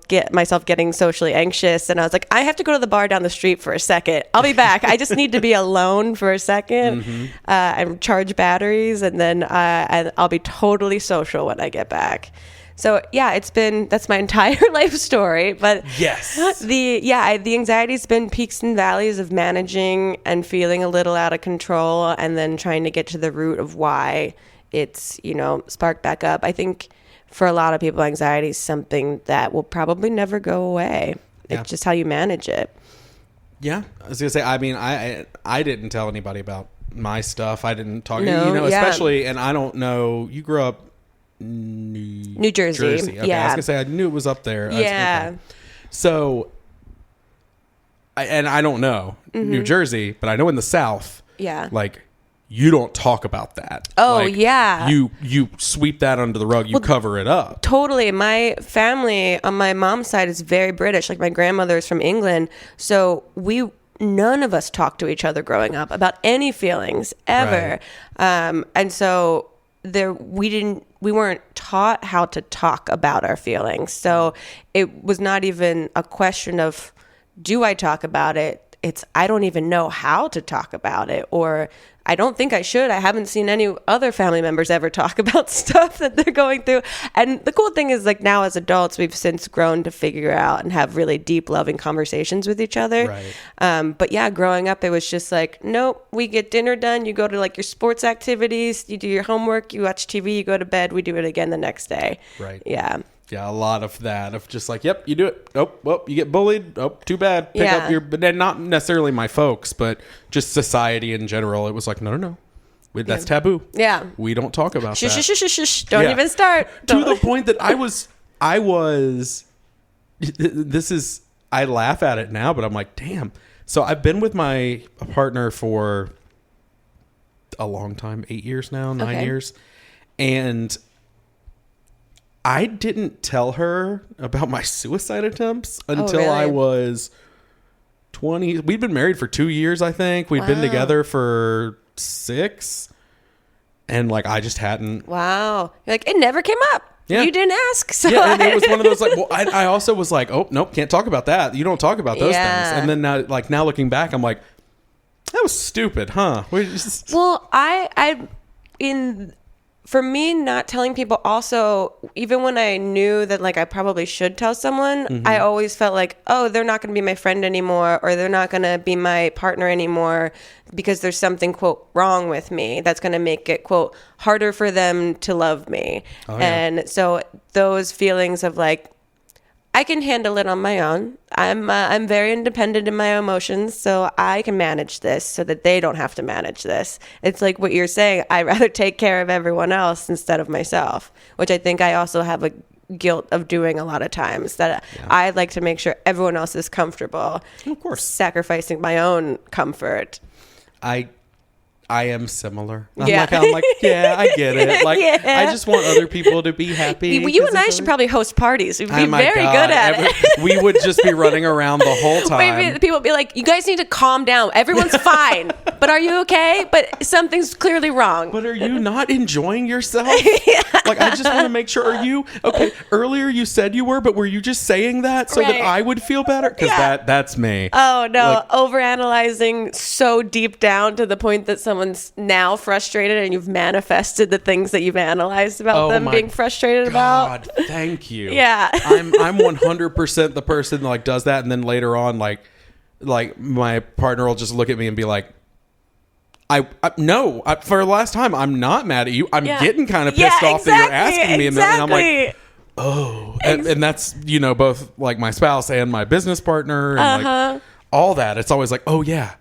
get myself getting socially anxious. And I was like, I have to go to the bar down the street for a second. I'll be back. I just need to be alone for a second and charge batteries. And then I'll be totally social when I get back. So yeah, that's my entire life story. But yes, the anxiety's been peaks and valleys of managing and feeling a little out of control, and then trying to get to the root of why it's sparked back up. I think for a lot of people, anxiety is something that will probably never go away. Yeah. It's just how you manage it.
Yeah, I was gonna say. I mean, I didn't tell anybody about my stuff. I didn't talk. Especially, and I don't know. You grew up. New Jersey. Okay. Yeah. I was gonna say I knew it was up there.
Yeah.
So, I don't know New Jersey, but I know in the South. Yeah. Like, you don't talk about that.
Oh
like,
yeah.
You sweep that under the rug. You cover it up.
Totally. My family on my mom's side is very British. Like my grandmother is from England, so none of us talked to each other growing up about any feelings ever, and so. We weren't taught how to talk about our feelings. So it was not even a question of, do I talk about it? It's, I don't even know how to talk about it, or I don't think I should. I haven't seen any other family members ever talk about stuff that they're going through. And the cool thing is, like, now as adults, we've since grown to figure out and have really deep, loving conversations with each other. Right. But yeah, growing up, it was just like, nope, we get dinner done. You go to like your sports activities, you do your homework, you watch TV, you go to bed, we do it again the next day.
Right.
Yeah.
Yeah, a lot of that. Of just like, yep, you do it. Oh, well, you get bullied. Oh, too bad. Pick up your... But then not necessarily my folks, but just society in general. It was like, no. That's taboo.
Yeah.
We don't talk about that.
Shush. Don't even start.
To the point that I was... This is... I laugh at it now, but I'm like, damn. So I've been with my partner for a long time, 8 years now, 9 years. And I didn't tell her about my suicide attempts until I was 20. We'd been married for 2 years, I think. We'd been together for 6. And like, I just hadn't.
Wow. You're like, it never came up. Yeah. You didn't ask. So
yeah, and it was one of those like, well, I also was like, oh, nope, can't talk about that. You don't talk about those things. And then now looking back, I'm like, that was stupid, huh?
Well, for me, not telling people also, even when I knew that like I probably should tell someone, I always felt like, oh, they're not going to be my friend anymore, or they're not going to be my partner anymore because there's something, quote, wrong with me that's going to make it, quote, harder for them to love me. Oh, yeah. And so those feelings of like, I can handle it on my own. I'm very independent in my emotions, so I can manage this so that they don't have to manage this. It's like what you're saying. I'd rather take care of everyone else instead of myself, which I think I also have a guilt of doing a lot of times, that I like to make sure everyone else is comfortable.
Of course.
Sacrificing my own comfort.
I am similar. I'm like, yeah, I get it. Like, I just want other people to be happy.
You and I should probably host parties. We'd be very good at it.
We would just be running around the whole time.
Maybe people would be like, you guys need to calm down. Everyone's fine. But are you okay? But something's clearly wrong.
But are you not enjoying yourself? Like, I just want to make sure. Are you okay? Earlier you said you were, but were you just saying that so that I would feel better? Because that's me.
Oh, no. Like, overanalyzing so deep down to the point that someone's now frustrated and you've manifested the things that you've analyzed about them being frustrated about.
God, thank you.
Yeah.
I'm 100% the person that like does that, and then later on like my partner will just look at me and be like, no, for the last time, I'm not mad at you. I'm getting kind of pissed off that you're asking me, and I'm like, oh, and that's, you know, both like my spouse and my business partner and like all that. It's always like, oh yeah,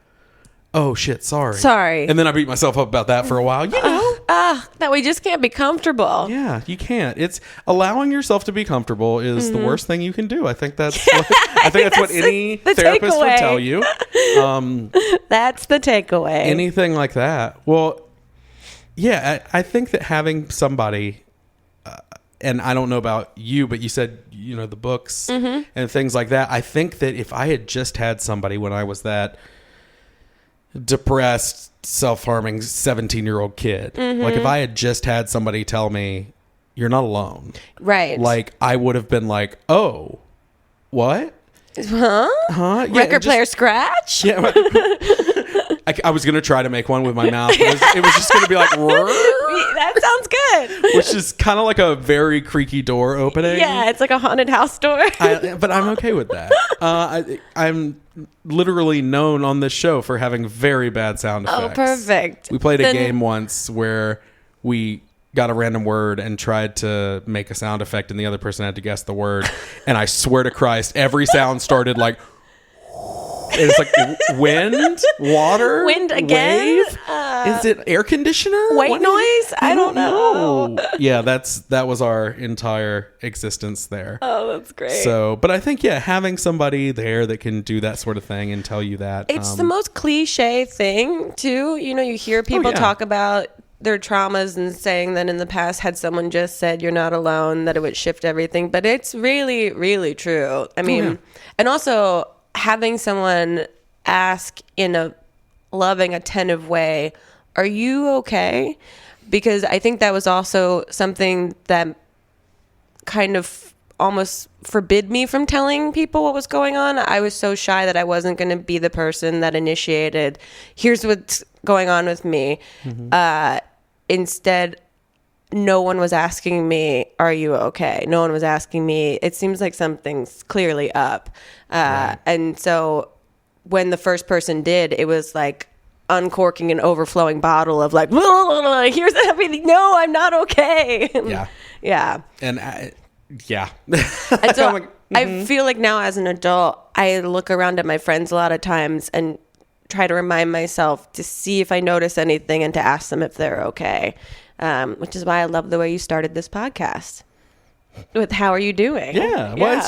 oh shit, sorry, and then I beat myself up about that for a while, you know.
That we just can't be comfortable.
Yeah, you can't. It's allowing yourself to be comfortable is the worst thing you can do. I think that's what any therapist would tell you.
That's the takeaway.
Anything like that. Well, yeah, I think that having somebody, and I don't know about you, but you said, you know, the books and things like that. I think that if I had just had somebody when I was that depressed, self-harming 17-year-old kid, like if I had just had somebody tell me, you're not alone,
right?
Like I would have been like, oh, what?
Yeah, record player scratch.
Yeah. I was gonna try to make one with my mouth. It was just gonna be like,
that sounds good.
Which is kind of like a very creaky door opening.
Yeah, it's like a haunted house door.
But I'm okay with that. I'm literally known on this show for having very bad sound effects.
Oh, perfect.
We played a game once where we got a random word and tried to make a sound effect, and the other person had to guess the word. And I swear to Christ, every sound started like, and it's like wind, water,
wind again.
Wave? Is it air conditioner?
White noise? I don't know.
Yeah, that was our entire existence there.
Oh, that's great.
So, but I think having somebody there that can do that sort of thing and tell you that
it's the most cliche thing too. You know, you hear people talk about their traumas and saying that in the past, had someone just said you're not alone, that it would shift everything. But it's really, really true. I mean, and also having someone ask in a loving, attentive way, are you okay? Because I think that was also something that kind of almost forbid me from telling people what was going on. I was so shy that I wasn't going to be the person that initiated, here's what's going on with me. Instead, no one was asking me, are you okay? No one was asking me, it seems like something's clearly up. And so when the first person did, it was like uncorking an overflowing bottle of like, here's everything. No, I'm not okay.
Yeah.
Yeah.
And Yeah.
And so I feel like now as an adult, I look around at my friends a lot of times and try to remind myself to see if I notice anything and to ask them if they're okay. Which is why I love the way you started this podcast with how are you doing?
Yeah. Well,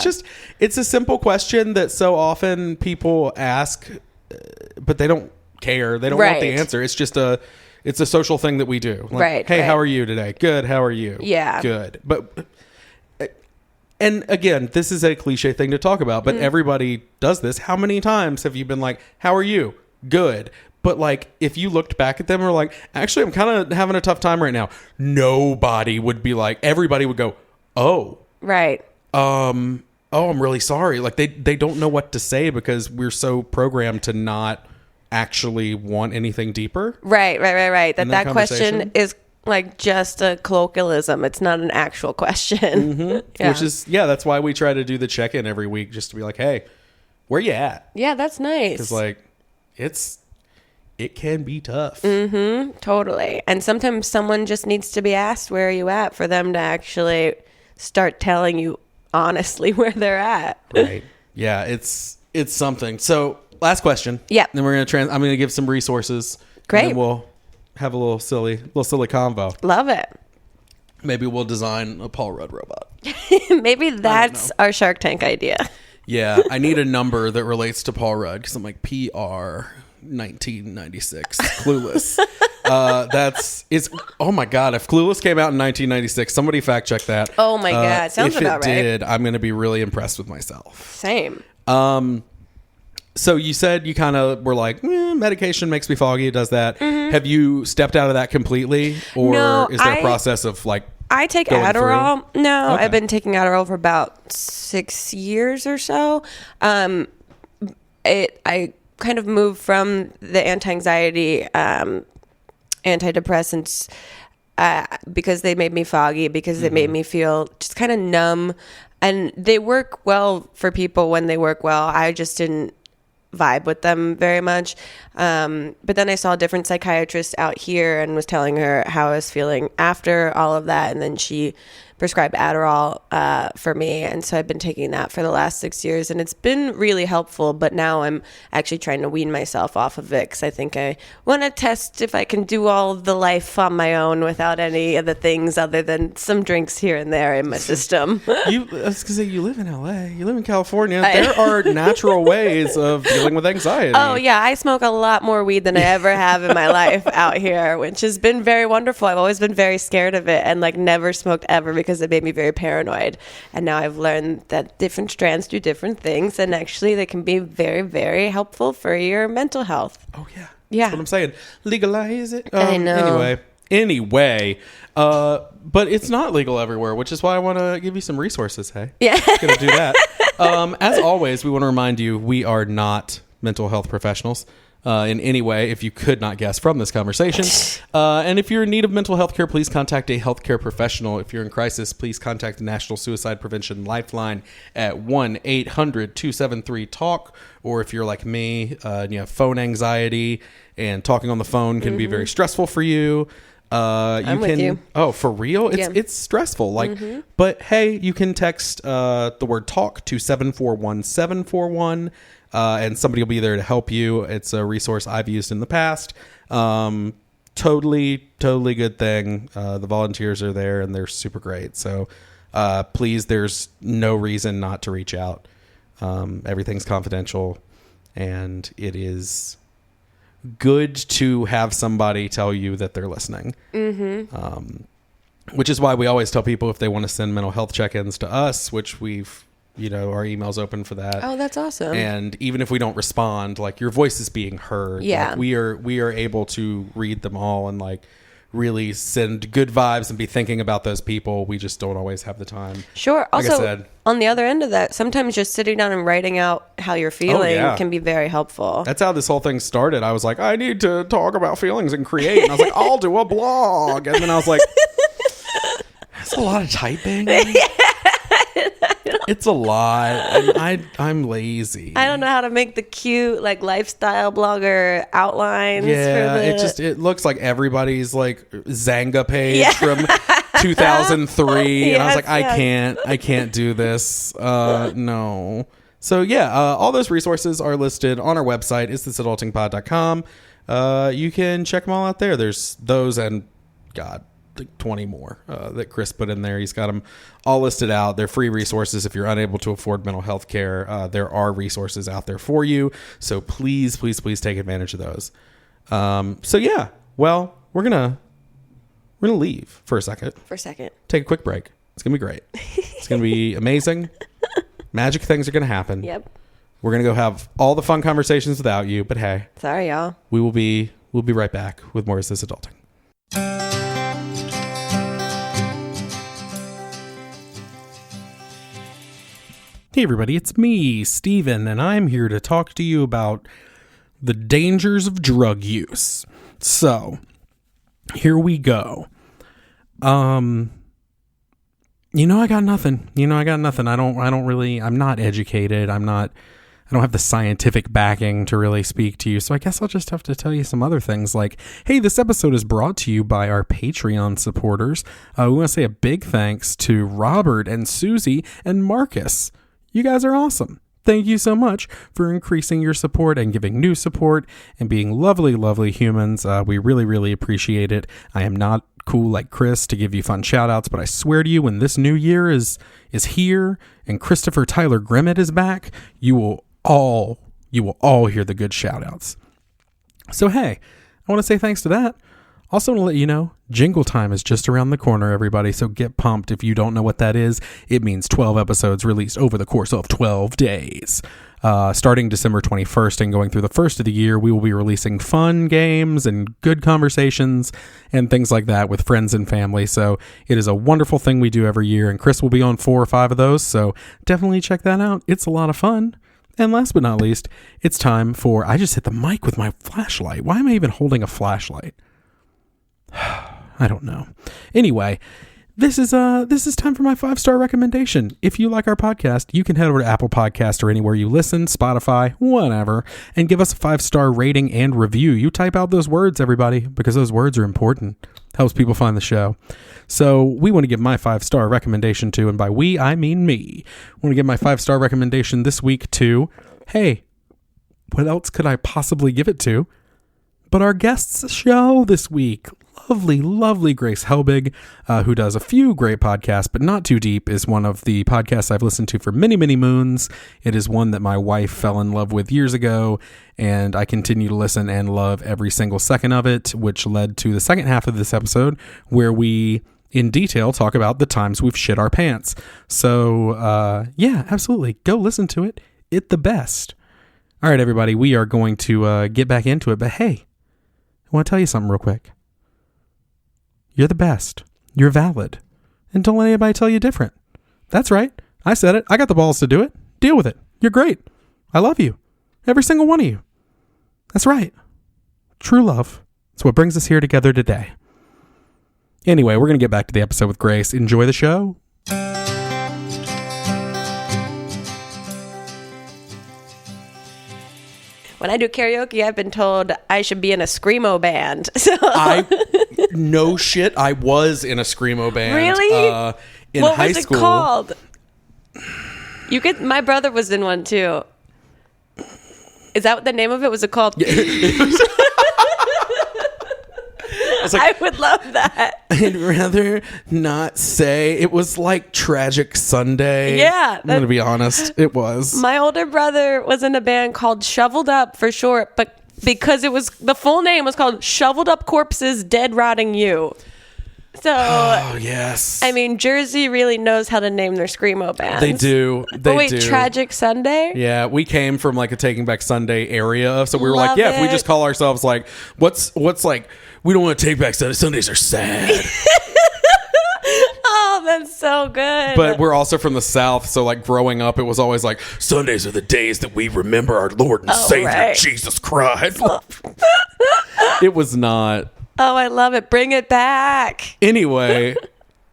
it's a simple question that so often people ask, but they don't care. They don't want the answer. It's just it's a social thing that we do. Like, hey, how are you today? Good. How are you?
Yeah.
Good. But, and again, this is a cliche thing to talk about, but everybody does this. How many times have you been like, how are you? Good. But like, if you looked back at them and were like, actually, I'm kind of having a tough time right now. Nobody would be like, everybody would go, oh,
right.
Oh, I'm really sorry. Like they don't know what to say because we're so programmed to not actually want anything deeper.
Right. That question is like just a colloquialism. It's not an actual question.
Mm-hmm. Yeah. Which is, that's why we try to do the check-in every week just to be like, hey, where you at?
Yeah, that's nice.
Because like, it can be tough.
Mm-hmm. Totally. And sometimes someone just needs to be asked, where are you at, for them to actually start telling you honestly where they're at.
Right. Yeah, it's something. So last question.
Yeah.
Then we're gonna I'm gonna give some resources.
Great.
And then we'll have a little silly convo.
Love it.
Maybe we'll design a Paul Rudd robot.
Maybe that's our Shark Tank idea.
Yeah, I need a number that relates to Paul Rudd because I'm like PR 1996 Clueless. It's oh my god, if Clueless came out in 1996, somebody fact check that.
Oh my god, sounds about right.
If it did, I'm going to be really impressed with myself.
Same.
So you said you kind of were like, medication makes me foggy, it does that. Mm-hmm. Have you stepped out of that completely, or is there a process of like
I take Adderall.
Through?
No, okay. I've been taking Adderall for about 6 years or so. I kind of moved from the anti-anxiety antidepressants because they made me foggy, because they made me feel just kind of numb, and they work well for people when they work well. I just didn't vibe with them very much. But then I saw a different psychiatrist out here and was telling her how I was feeling after all of that, and then she prescribed Adderall for me, and so I've been taking that for the last 6 years, and it's been really helpful. But now I'm actually trying to wean myself off of it because I think I want to test if I can do all of the life on my own without any of the things other than some drinks here and there in my system.
I was gonna say, you live in LA, you live in California. There are natural ways of dealing with anxiety.
Oh yeah, I smoke a lot more weed than I ever have in my life out here, which has been very wonderful. I've always been very scared of it and like never smoked ever because it made me very paranoid. And now I've learned that different strands do different things, and actually they can be very, very helpful for your mental health.
Oh yeah.
Yeah.
That's what I'm saying. Legalize it.
I know.
Anyway, but it's not legal everywhere, which is why I want to give you some resources. Hey,
yeah,
gonna do that. As always, we want to remind you we are not mental health professionals in any way, if you could not guess from this conversation. And if you're in need of mental health care, please contact a healthcare professional. If you're in crisis, please contact the National Suicide Prevention Lifeline at 1-800-273-TALK. Or if you're like me, and you have phone anxiety, and talking on the phone can be very stressful for you.
I'm with you.
Oh, for real? It's stressful. Like, but hey, you can text the word talk to 741-741, and somebody will be there to help you. It's a resource I've used in the past. Totally good thing. The volunteers are there and they're super great. So, please, there's no reason not to reach out. Everything's confidential, and it is good to have somebody tell you that they're listening. Which is why we always tell people if they want to send mental health check-ins to us, which we've, our email's open for that.
Oh, that's awesome.
And even if we don't respond, like, your voice is being heard.
Yeah.
Like, we are able to read them all and like really send good vibes and be thinking about those people. We just don't always have the time.
Sure.
Like
also,
I said,
on the other end of that, sometimes just sitting down and writing out how you're feeling can be very helpful.
That's how this whole thing started. I was like, I need to talk about feelings and create. And I was like, I'll do a blog. And then I was like, that's a lot of typing. It's a lot. And I'm lazy.
I don't know how to make the cute like lifestyle blogger outlines.
Yeah, it looks like everybody's like Zanga page from 2003. And I was
Yes,
like,
yes.
I can't do this. No. So yeah, all those resources are listed on our website, isthisadultingpod.com. You can check them all out there. There's those and God, like 20 more that Chris put in there. He's got them all listed out. They're free resources. If you're unable to afford mental health care, there are resources out there for you. So please take advantage of those. So yeah, well, we're gonna leave for a second. Take a quick break. It's gonna be great. It's gonna be amazing. Magic things are gonna happen.
Yep.
We're gonna go have all the fun conversations without you, but hey,
Sorry, y'all.
we'll be right back with more Is This Adulting. Hey everybody, it's me, Steven, and I'm here to talk to you about the dangers of drug use. So, here we go. I got nothing. I'm not educated. I don't have the scientific backing to really speak to you. So I guess I'll just have to tell you some other things like, hey, this episode is brought to you by our Patreon supporters. We want to say a big thanks to Robert and Susie and Marcus. You guys are awesome. Thank you so much for increasing your support and giving new support and being lovely, lovely humans. We really, really appreciate it. I am not cool like Chris to give you fun shout outs, but I swear to you, when this new year is here and Christopher Tyler Grimmett is back, you will all hear the good shout outs. So hey, I want to say thanks to that. Also want to let you know, Jingle Time is just around the corner, everybody, so get pumped. If you don't know what that is, it means 12 episodes released over the course of 12 days. Starting December 21st and going through the first of the year, we will be releasing fun games and good conversations and things like that with friends and family. So it is a wonderful thing we do every year, and Chris will be on 4 or 5 of those, so definitely check that out. It's a lot of fun. And last but not least, it's time for... I just hit the mic with my flashlight. Why am I even holding a flashlight? I don't know. Anyway, this is time for my 5-star recommendation. If you like our podcast, you can head over to Apple Podcast or anywhere you listen, Spotify, whatever, and give us a 5-star rating and review. You type out those words, everybody, because those words are important. Helps people find the show. So we want to give my 5-star recommendation to, and by we, I mean me. I want to give my 5-star recommendation this week to, hey, what else could I possibly give it to but our guest's show this week? Lovely, lovely Grace Helbig, who does a few great podcasts, but Not Too Deep is one of the podcasts I've listened to for many, many moons. It is one that my wife fell in love with years ago, and I continue to listen and love every single second of it, which led to the second half of this episode, where we, in detail, talk about the times we've shit our pants. So, yeah, absolutely. Go listen to it. It's the best. All right, everybody, we are going to get back into it, but hey, I want to tell you something real quick. You're the best. You're valid. And don't let anybody tell you different. That's right. I said it. I got the balls to do it. Deal with it. You're great. I love you. Every single one of you. That's right. True love. That's what brings us here together today. Anyway, we're going to get back to the episode with Grace. Enjoy the show.
When I do karaoke, I've been told I should be in a screamo band. So
No shit, I was in a screamo band.
Really?
In
what
high
was
school.
it called? My brother was in one too. Is that what the name of it was? It called?
Yeah,
I would love that.
I'd rather not say. It was like Tragic Sunday.
Yeah.
I'm going to be honest. It was.
My older brother was in a band called Shoveled Up for short, but because the full name was called Shoveled Up Corpses Dead Rotting You. So,
oh, yes.
I mean, Jersey really knows how to name their screamo bands.
They do.
Tragic Sunday?
Yeah, we came from like a Taking Back Sunday area, so we were
Love
like, yeah, if we
it.
just call ourselves like, what's like, we don't want to take back Sunday. Sundays are sad.
Oh, that's so good.
But we're also from the South, so like growing up, it was always like, Sundays are the days that we remember our Lord and Savior,
right.
Jesus Christ. It was not.
Oh, I love it. Bring it back.
Anyway,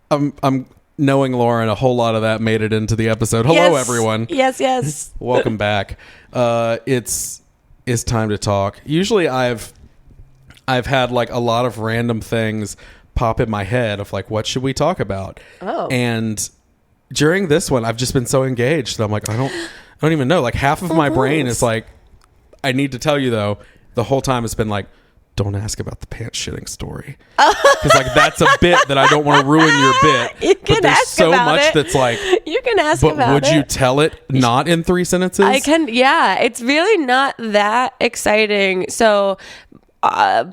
I'm knowing Lauren, a whole lot of that made it into the episode. Hello,
Yes.
everyone.
Yes.
Welcome back. It's time to talk. Usually I've had like a lot of random things pop in my head of like, what should we talk about?
Oh.
And during this one, I've just been so engaged that I'm like, I don't even know. Like half of my brain is like, I need to tell you though, the whole time it's been like, don't ask about the pants shitting story. Because like that's a bit that I don't want to ruin your bit.
You can
but there's
ask
so
about
much
it.
that's like,
you can ask
but
about
would
it.
you tell it not in 3 sentences?
I can. Yeah, it's really not that exciting. So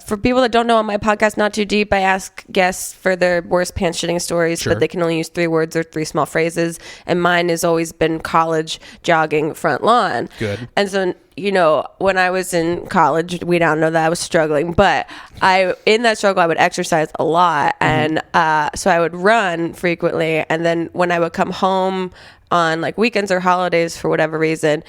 for people that don't know, on my podcast, Not Too Deep, I ask guests for their worst pants shitting stories,
Sure.
but they can only use 3 words or 3 small phrases. And mine has always been college jogging front lawn.
Good.
And so, you know, when I was in college, we now know that I was struggling, but in that struggle, I would exercise a lot. And so I would run frequently. And then when I would come home on like weekends or holidays for whatever reason,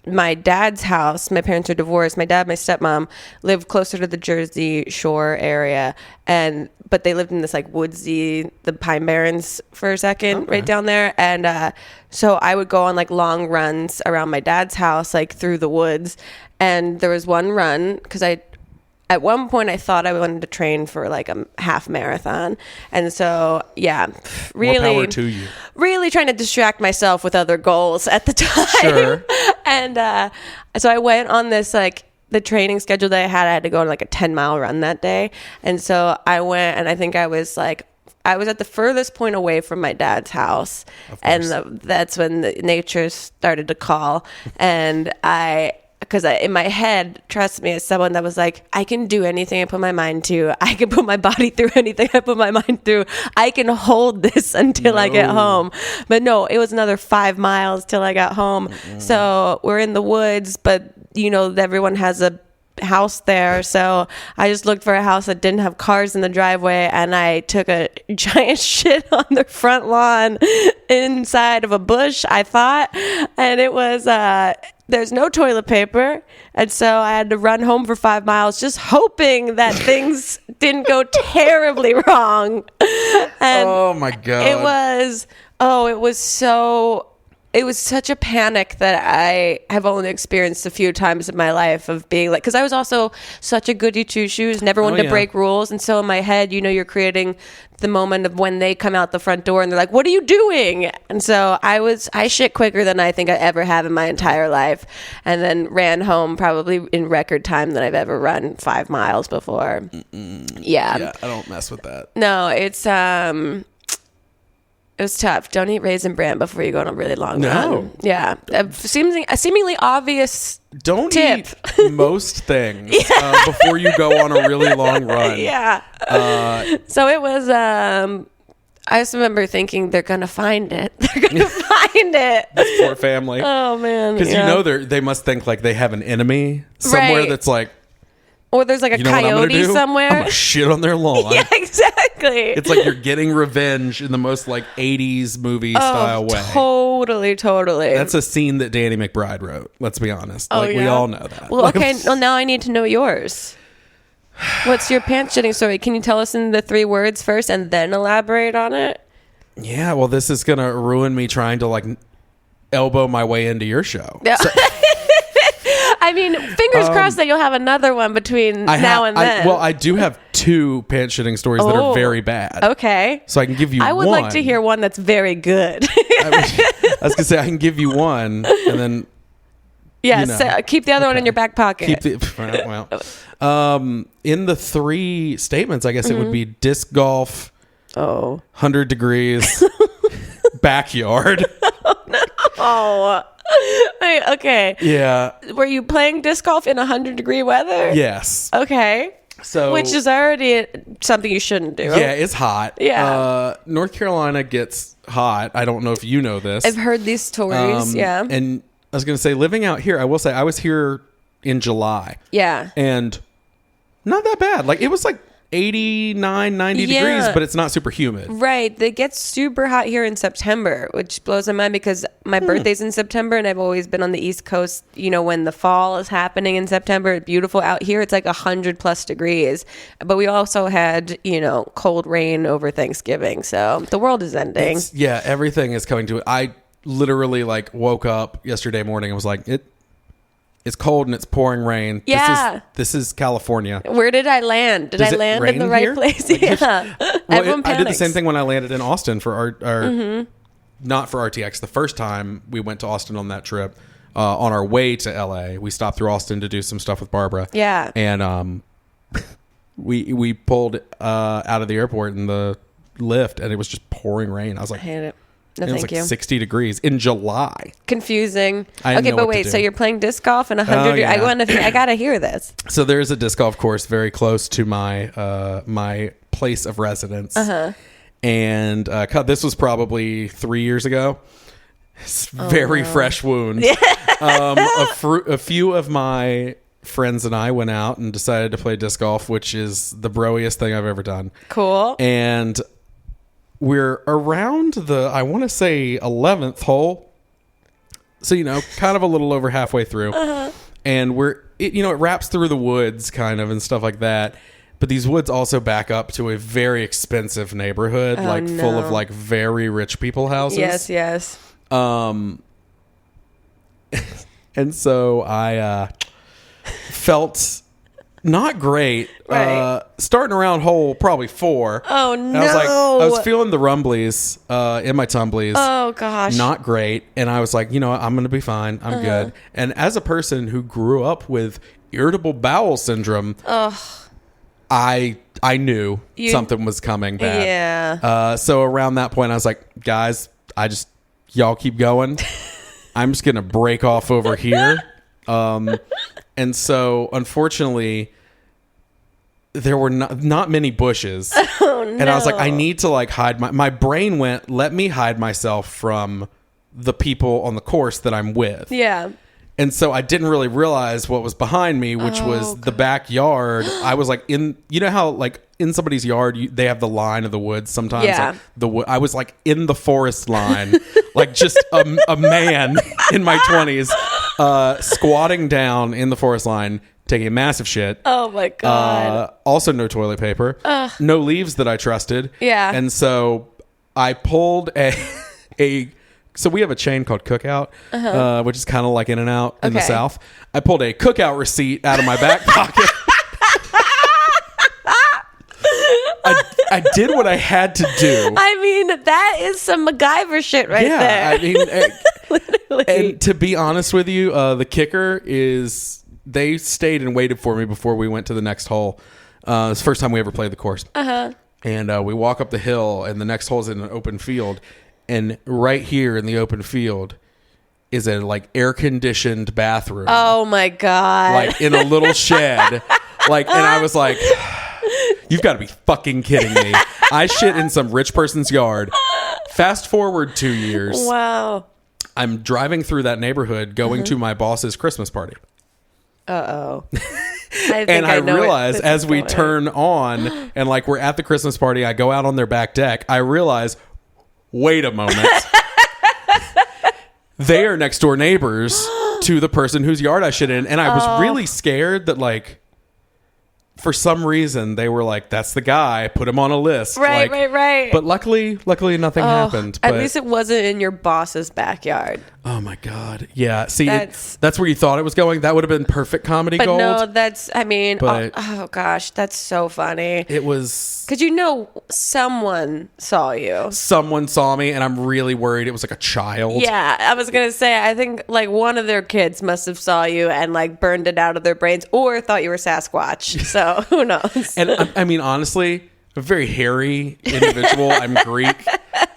my dad's house, my parents are divorced. My dad, my stepmom lived closer to the Jersey Shore area, but they lived in this like woodsy, the Pine Barrens for a second, right down there. And so I would go on like long runs around my dad's house, like through the woods. And there was one run because at one point I thought I wanted to train for like a half marathon. And so, yeah, really,
more power to you.
Really trying to distract myself with other goals at the time.
Sure.
And so I went on this, like, the training schedule that I had to go on like a 10-mile run that day. And so I went, and I think I was at the furthest point away from my dad's house. And that's when the nature started to call. And because in my head, trust me, as someone that was like, I can do anything I put my mind to. I can put my body through anything I put my mind through. I can hold this until I get home. But no, it was another 5 miles till I got home. Mm-mm. So we're in the woods, but you know, everyone has a house there. So I just looked for a house that didn't have cars in the driveway, and I took a giant shit on the front lawn inside of a bush, I thought. And it was, there's no toilet paper. And so I had to run home for 5 miles just hoping that things didn't go terribly wrong. And
oh my God.
It was such a panic that I have only experienced a few times in my life of being like, because I was also such a goody two shoes, never wanted to break rules. And so in my head, you know, you're creating the moment of when they come out the front door and they're like, what are you doing? And so I shit quicker than I think I ever have in my entire life. And then ran home probably in record time than I've ever run 5 miles before. Yeah,
I don't mess with that.
No, it was tough. Don't eat Raisin Bran before you go on a really long run. Yeah. A seemingly obvious tip.
Eat most things before you go on a really long run.
Yeah. So it was, I just remember thinking they're going to find it. They're going to find it.
This poor family.
Oh, man.
Because you know they must think like they have an enemy somewhere that's like,
or there's like a coyote somewhere.
I'm gonna shit on their lawn.
Yeah, exactly.
It's like you're getting revenge in the most like 80s movie style way.
Totally.
That's a scene that Danny McBride wrote. Let's be honest. We all know that.
Well, okay. Well, now I need to know yours. What's your pants shitting story? Can you tell us in the 3 words first and then elaborate on it?
Yeah. Well, this is gonna ruin me trying to like elbow my way into your show.
Yeah.
So,
I mean, fingers crossed that you'll have another one between now and then.
I do have 2 pants shitting stories that are very bad.
Okay.
So I can give you one.
I would like to hear one that's very good.
I was going to say, I can give you one and then...
Yeah, so keep the other one in your back pocket.
In the 3 statements, I guess it would be disc golf, 100 degrees, backyard.
Oh, wait, okay.
Yeah.
Were you playing disc golf in 100-degree weather?
Yes.
Okay.
So,
which is already something you shouldn't do.
Yeah, it's hot.
Yeah.
North Carolina gets hot. I don't know if you know this.
I've heard these stories. Yeah.
And I was going to say, living out here, I will say I was here in July.
Yeah.
And not that bad. Like, it was like 89, 90 degrees, but it's not super humid.
Right. It gets super hot here in September, which blows my mind because my birthday's in September and I've always been on the East Coast. You know, when the fall is happening in September, it's beautiful. Out here, it's like 100+ degrees. But we also had, you know, cold rain over Thanksgiving. So the world is ending.
Everything is coming to it. I literally like woke up yesterday morning and was like, It's cold and it's pouring rain.
Yeah.
This is California.
Where did I land? Did I land in the right
here?
place?
Like,
Yeah. Everyone
I did the
panics.
same thing when I landed in Austin for our not for RTX. The first time we went to Austin on that trip, on our way to LA, we stopped through Austin to do some stuff with Barbara.
Yeah.
And we pulled out of the airport in the lift, and it was just pouring rain. I was like,
I hate it. No,
it was
thank
like
you.
60 degrees in July.
Confusing.
I didn't
Okay,
know
but
what to
wait.
do.
So you're playing disc golf in 100
Oh,
years?
yeah.
I gotta hear this.
So there's a disc golf course very close to my my place of residence. And this was probably 3 years ago. It's very fresh wound. A few of my friends and I went out and decided to play disc golf, which is the broiest thing I've ever done.
Cool.
And we're around the, I want to say, 11th hole. So, kind of a little over halfway through. And it wraps through the woods kind of and stuff like that. But these woods also back up to a very expensive neighborhood, full of like very rich people houses.
Yes.
And so I felt not great.
Right.
Starting around hole probably 4.
Oh,
And
no.
I was feeling the rumblies in my tumblies.
Oh, gosh.
Not great. And I was like, I'm going to be fine. I'm good. And as a person who grew up with irritable bowel syndrome, I knew something was coming bad.
Yeah.
So around that point, I was like, guys, y'all keep going. I'm just going to break off over here. And so, unfortunately, there were not many bushes.
Oh, no.
And I was like, I need to like hide my brain went, let me hide myself from the people on the course that I'm with.
Yeah.
And so I didn't really realize what was behind me, which was the backyard. I was like how like in somebody's yard, they have the line of the woods sometimes.
Yeah.
Like I was like in the forest line, like just a man in my 20s, squatting down in the forest line, taking a massive shit.
Oh my God.
Also no toilet paper, no leaves that I trusted.
Yeah.
And so I pulled so we have a chain called Cookout, which is kind of like In-N-Out in the South. I pulled a Cookout receipt out of my back pocket. I did what I had to do.
I mean, that is some MacGyver shit right there.
I mean,
Literally.
and to be honest with you, the kicker is they stayed and waited for me before we went to the next hole. It's the first time we ever played the course. And we walk up the hill, and the next hole is in an open field. And right here in the open field is a like air conditioned bathroom.
Oh my God.
Like in a little shed. And I was like, you've got to be fucking kidding me. I shit in some rich person's yard. Fast forward 2 years.
Wow.
I'm driving through that neighborhood going to my boss's Christmas party.
Uh-oh.
And I realize as we turn on and like we're at the Christmas party, I go out on their back deck. I realize, wait a moment. They are next door neighbors to the person whose yard I shit in. And I was really scared that like, for some reason they were like, that's the guy, put him on a list.
Right.
But luckily nothing happened. But,
at least it wasn't in your boss's backyard.
oh my God. Yeah. See, that's where you thought it was going. That would have been perfect comedy
But
gold.
no,
But-
oh gosh, that's so funny.
It was...
Because someone saw you.
Someone saw me, and I'm really worried it was like a child.
Yeah, I was going to say, I think like one of their kids must have saw you and like burned it out of their brains or thought you were Sasquatch. So who knows?
And I mean, honestly, a very hairy individual. I'm Greek.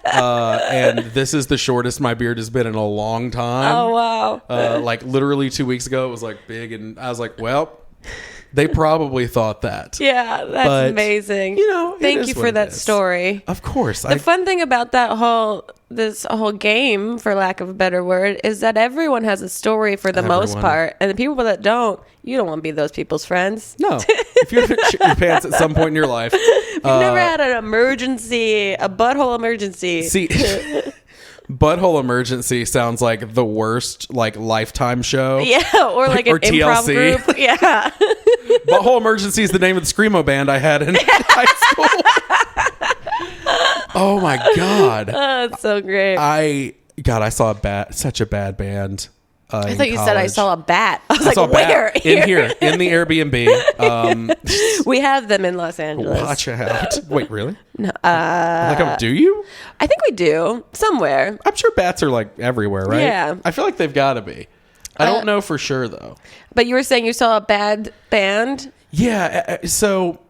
And this is the shortest my beard has been in a long time.
Oh, wow.
Like literally 2 weeks ago, it was like big. And I was like, well, they probably thought that.
Yeah, that's
But,
amazing. Thank you for that story.
Of course.
The fun thing about this whole game, for lack of a better word, is that everyone has a story for the most part. And the people that don't, you don't want to be those people's friends.
No. If you haven't shit your pants at some point in your life.
You've never had an emergency, a butthole emergency.
See, Butthole Emergency sounds like the worst like Lifetime show.
Yeah, or like an improv
TLC.
group. Yeah.
Butthole Emergency is the name of the screamo band I had in high school. Oh my God.
Oh, it's so great.
I saw such a bad band.
I thought you said I saw a bat. I was
saw
like,
a bat
where?
in here in the Airbnb.
We have them in Los Angeles.
Watch out! Wait, really?
No,
do you?
I think we do somewhere.
I'm sure bats are like everywhere, right?
Yeah.
I feel like they've got to be. I don't know for sure though.
But you were saying you saw a bad band?
Yeah. So,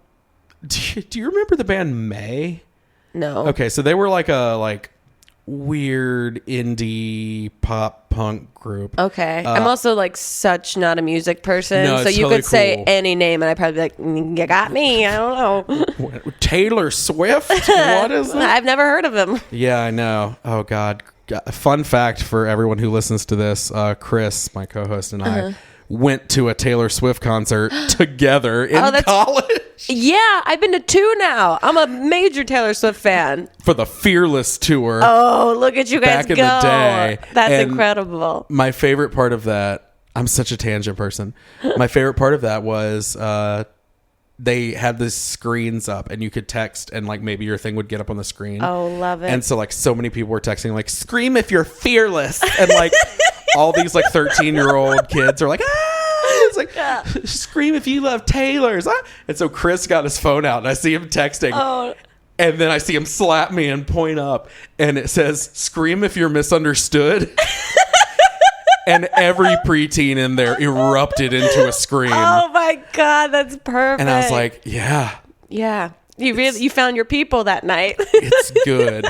do you remember the band May?
No.
Okay, so they were like a weird indie pop punk group.
Okay. I'm also like such not a music person.
No,
so
it's
you
totally
could say
cool.
any name and I'd probably be like, you got me. I don't know.
Taylor Swift? What is that?
I've never heard of him.
Yeah, I know. Oh, God. Fun fact for everyone who listens to this, Chris, my co-host, and I went to a Taylor Swift concert together in college.
Yeah, I've been to 2 now. I'm a major Taylor Swift fan.
For the Fearless tour.
Oh, look at you guys
back in the day.
That's
And
incredible.
My favorite part of that, I'm such a tangent person. My favorite part of that was they had the screens up and you could text and like maybe your thing would get up on the screen.
Oh, love it.
And so like so many people were texting like, scream if you're fearless. And like all these like 13-year-old kids are like, it's like, scream if you love Taylor's. And so Chris got his phone out and I see him texting.
Oh.
And then I see him slap me and point up and it says, scream if you're misunderstood. And every preteen in there erupted into a scream.
Oh my God, that's perfect.
And I was like, yeah.
Yeah. You found your people that night.
It's good.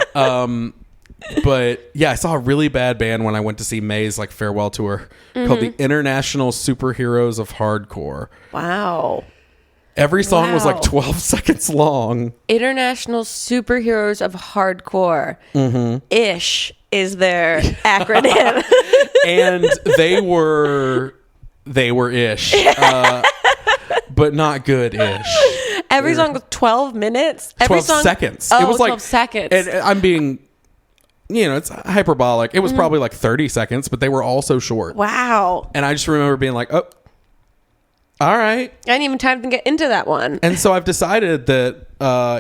But yeah, I saw a really bad band when I went to see May's like farewell tour called the International Superheroes of Hardcore.
Wow.
Every song was like 12 seconds long.
International Superheroes of Hardcore. Ish is their acronym.
And they were ish. But not good ish.
Every song was 12 minutes?
12 seconds.
Oh,
it was like
12 seconds.
And I'm being, it's hyperbolic. It was probably like 30 seconds, but they were all so short.
Wow.
And I just remember being like, oh, all right.
I didn't even time to get into that one.
And so I've decided that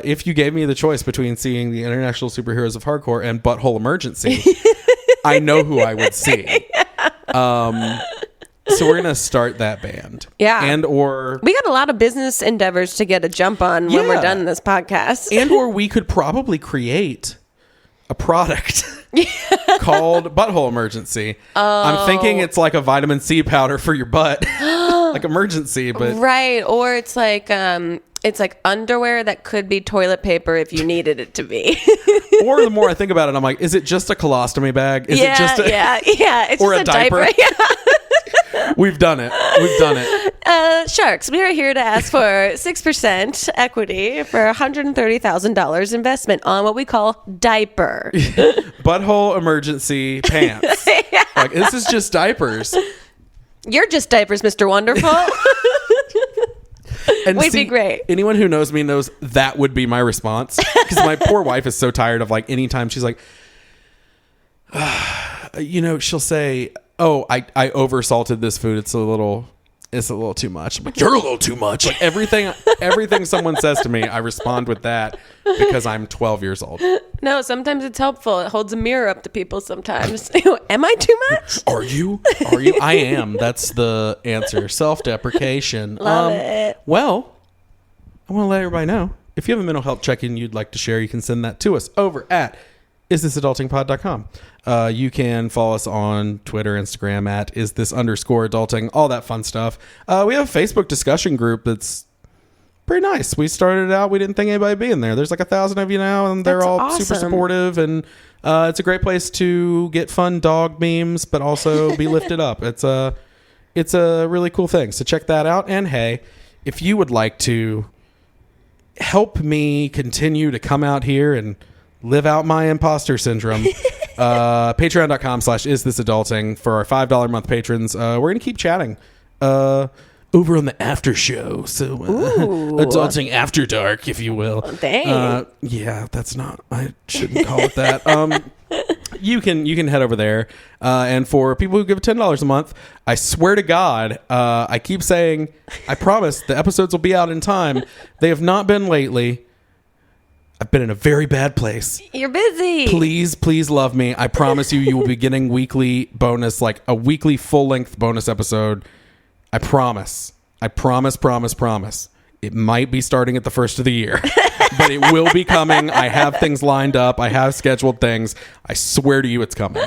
if you gave me the choice between seeing the International Superheroes of Hardcore and Butthole Emergency, I know who I would see. So we're gonna start that band.
Yeah.
And or
we got a lot of business endeavors to get a jump on when we're done this podcast.
And or we could probably create a product called Butthole Emergency. I'm thinking it's like a vitamin C powder for your butt. Like Emergency, but
right. Or it's like underwear that could be toilet paper if you needed it to be.
Or the more I think about it, I'm like, is it just a colostomy bag? Is it just
it's
or
just
a diaper? We've done it.
Sharks, we are here to ask for 6% equity for $130,000 investment on what we call diaper.
Butthole Emergency pants. Like, this is just diapers.
You're just diapers, Mr. Wonderful.
And
we'd be great.
Anyone who knows me knows that would be my response. Because my poor wife is so tired of like anytime she's like, she'll say, oh, I oversalted this food. It's a little too much. I'm like, you're a little too much. Like everything someone says to me, I respond with that because I'm 12 years old.
No, sometimes it's helpful. It holds a mirror up to people sometimes. Am I too much?
Are you? I am. That's the answer. Self-deprecation.
Love it.
Well, I want to let everybody know. If you have a mental health check-in you'd like to share, you can send that to us over at isthisadultingpod.com. You can follow us on Twitter, Instagram at isthis_adulting, all that fun stuff. We have a Facebook discussion group that's pretty nice. We started out, we didn't think anybody would be in there. There's like 1,000 of you now, and they're all
awesome.
super supportive, and it's a great place to get fun dog memes, but also be lifted up. It's a really cool thing. So check that out. And hey, if you would like to help me continue to come out here and live out my imposter syndrome, patreon.com/isthisadulting for our $5 a month patrons. We're going to keep chatting over on the after show. So adulting after dark, if you will.
Dang.
Yeah, that's not, I shouldn't call it that. You can head over there. And for people who give $10 a month, I swear to God, I keep saying, I promise the episodes will be out in time. They have not been lately. I've been in a very bad place.
You're busy.
Please love me. I promise you will be getting weekly bonus, like a weekly full-length bonus episode. I promise. Promise. It might be starting at the first of the year, but it will be coming. I have things lined up. I have scheduled things. I swear to you it's coming.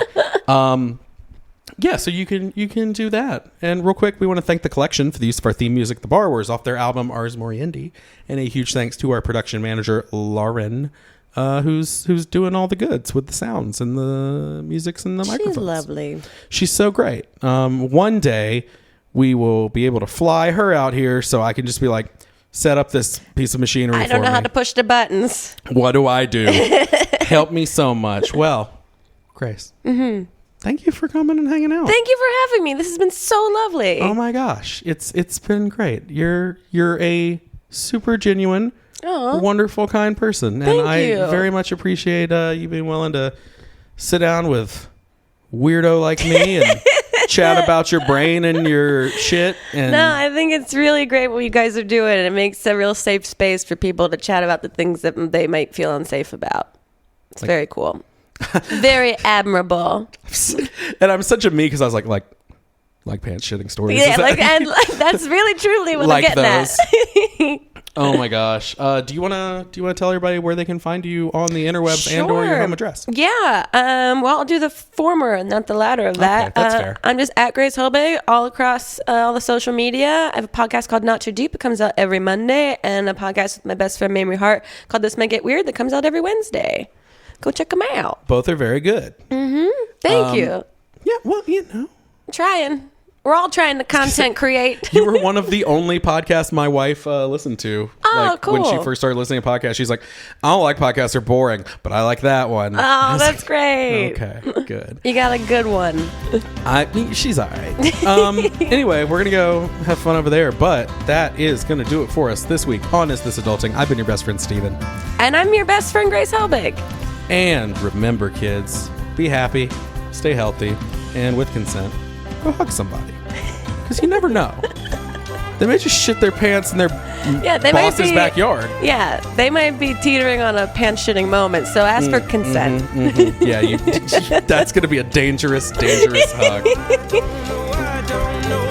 Yeah, so you can do that. And real quick, we want to thank the collection for the use of our theme music, The Borrowers, off their album Ars Moriendi. And a huge thanks to our production manager, Lauren, who's doing all the goods with the sounds and the musics and the microphones.
She's lovely.
She's so great. One day, we will be able to fly her out here so I can just be like, set up this piece of machinery for me.
I don't know how to push the buttons.
What do I do? Help me so much. Well, Grace. Mm-hmm. Thank you for coming and hanging out.
Thank you for having me. This has been so lovely.
Oh my gosh. It's been great. You're a super genuine, wonderful, kind person.
Thank
and I
you.
very much appreciate you being willing to sit down with weirdo like me and chat about your brain and your shit. And
no, I think it's really great what you guys are doing. It makes a real safe space for people to chat about the things that they might feel unsafe about. It's very cool. Very admirable.
And I'm such a me because I was like pants shitting stories.
Yeah, that's really truly what
like
I'm getting
those.
at.
Oh my gosh. Do you wanna tell everybody where they can find you on the interwebs and or your home address?
Yeah. Well, I'll do the former and not the latter of that.
Okay, that's fair.
I'm just at Grace Helbig all across all the social media. I have a podcast called Not Too Deep. It comes out every Monday, and a podcast with my best friend Mamrie Hart called This Might Get Weird that comes out every Wednesday. Go check them out.
Both are very good.
Mm-hmm. Thank you.
Yeah, well,
I'm trying. We're all trying to content create.
You were one of the only podcasts my wife listened to.
Oh, cool.
When she first started listening to podcasts, she's like, I don't like podcasts, they're boring, but I like that one.
Oh, that's great.
Okay, good.
You got a good one.
She's all right. Anyway, we're going to go have fun over there, but that is going to do it for us this week on Is This Adulting? I've been your best friend, Steven.
And I'm your best friend, Grace Helbig.
And remember, kids, be happy, stay healthy, and with consent, go hug somebody. Because you never know. They may just shit their pants in their boss's backyard.
Yeah, they might be teetering on a pants shitting moment, so ask for consent.
Yeah, that's going to be a dangerous hug.
I don't know.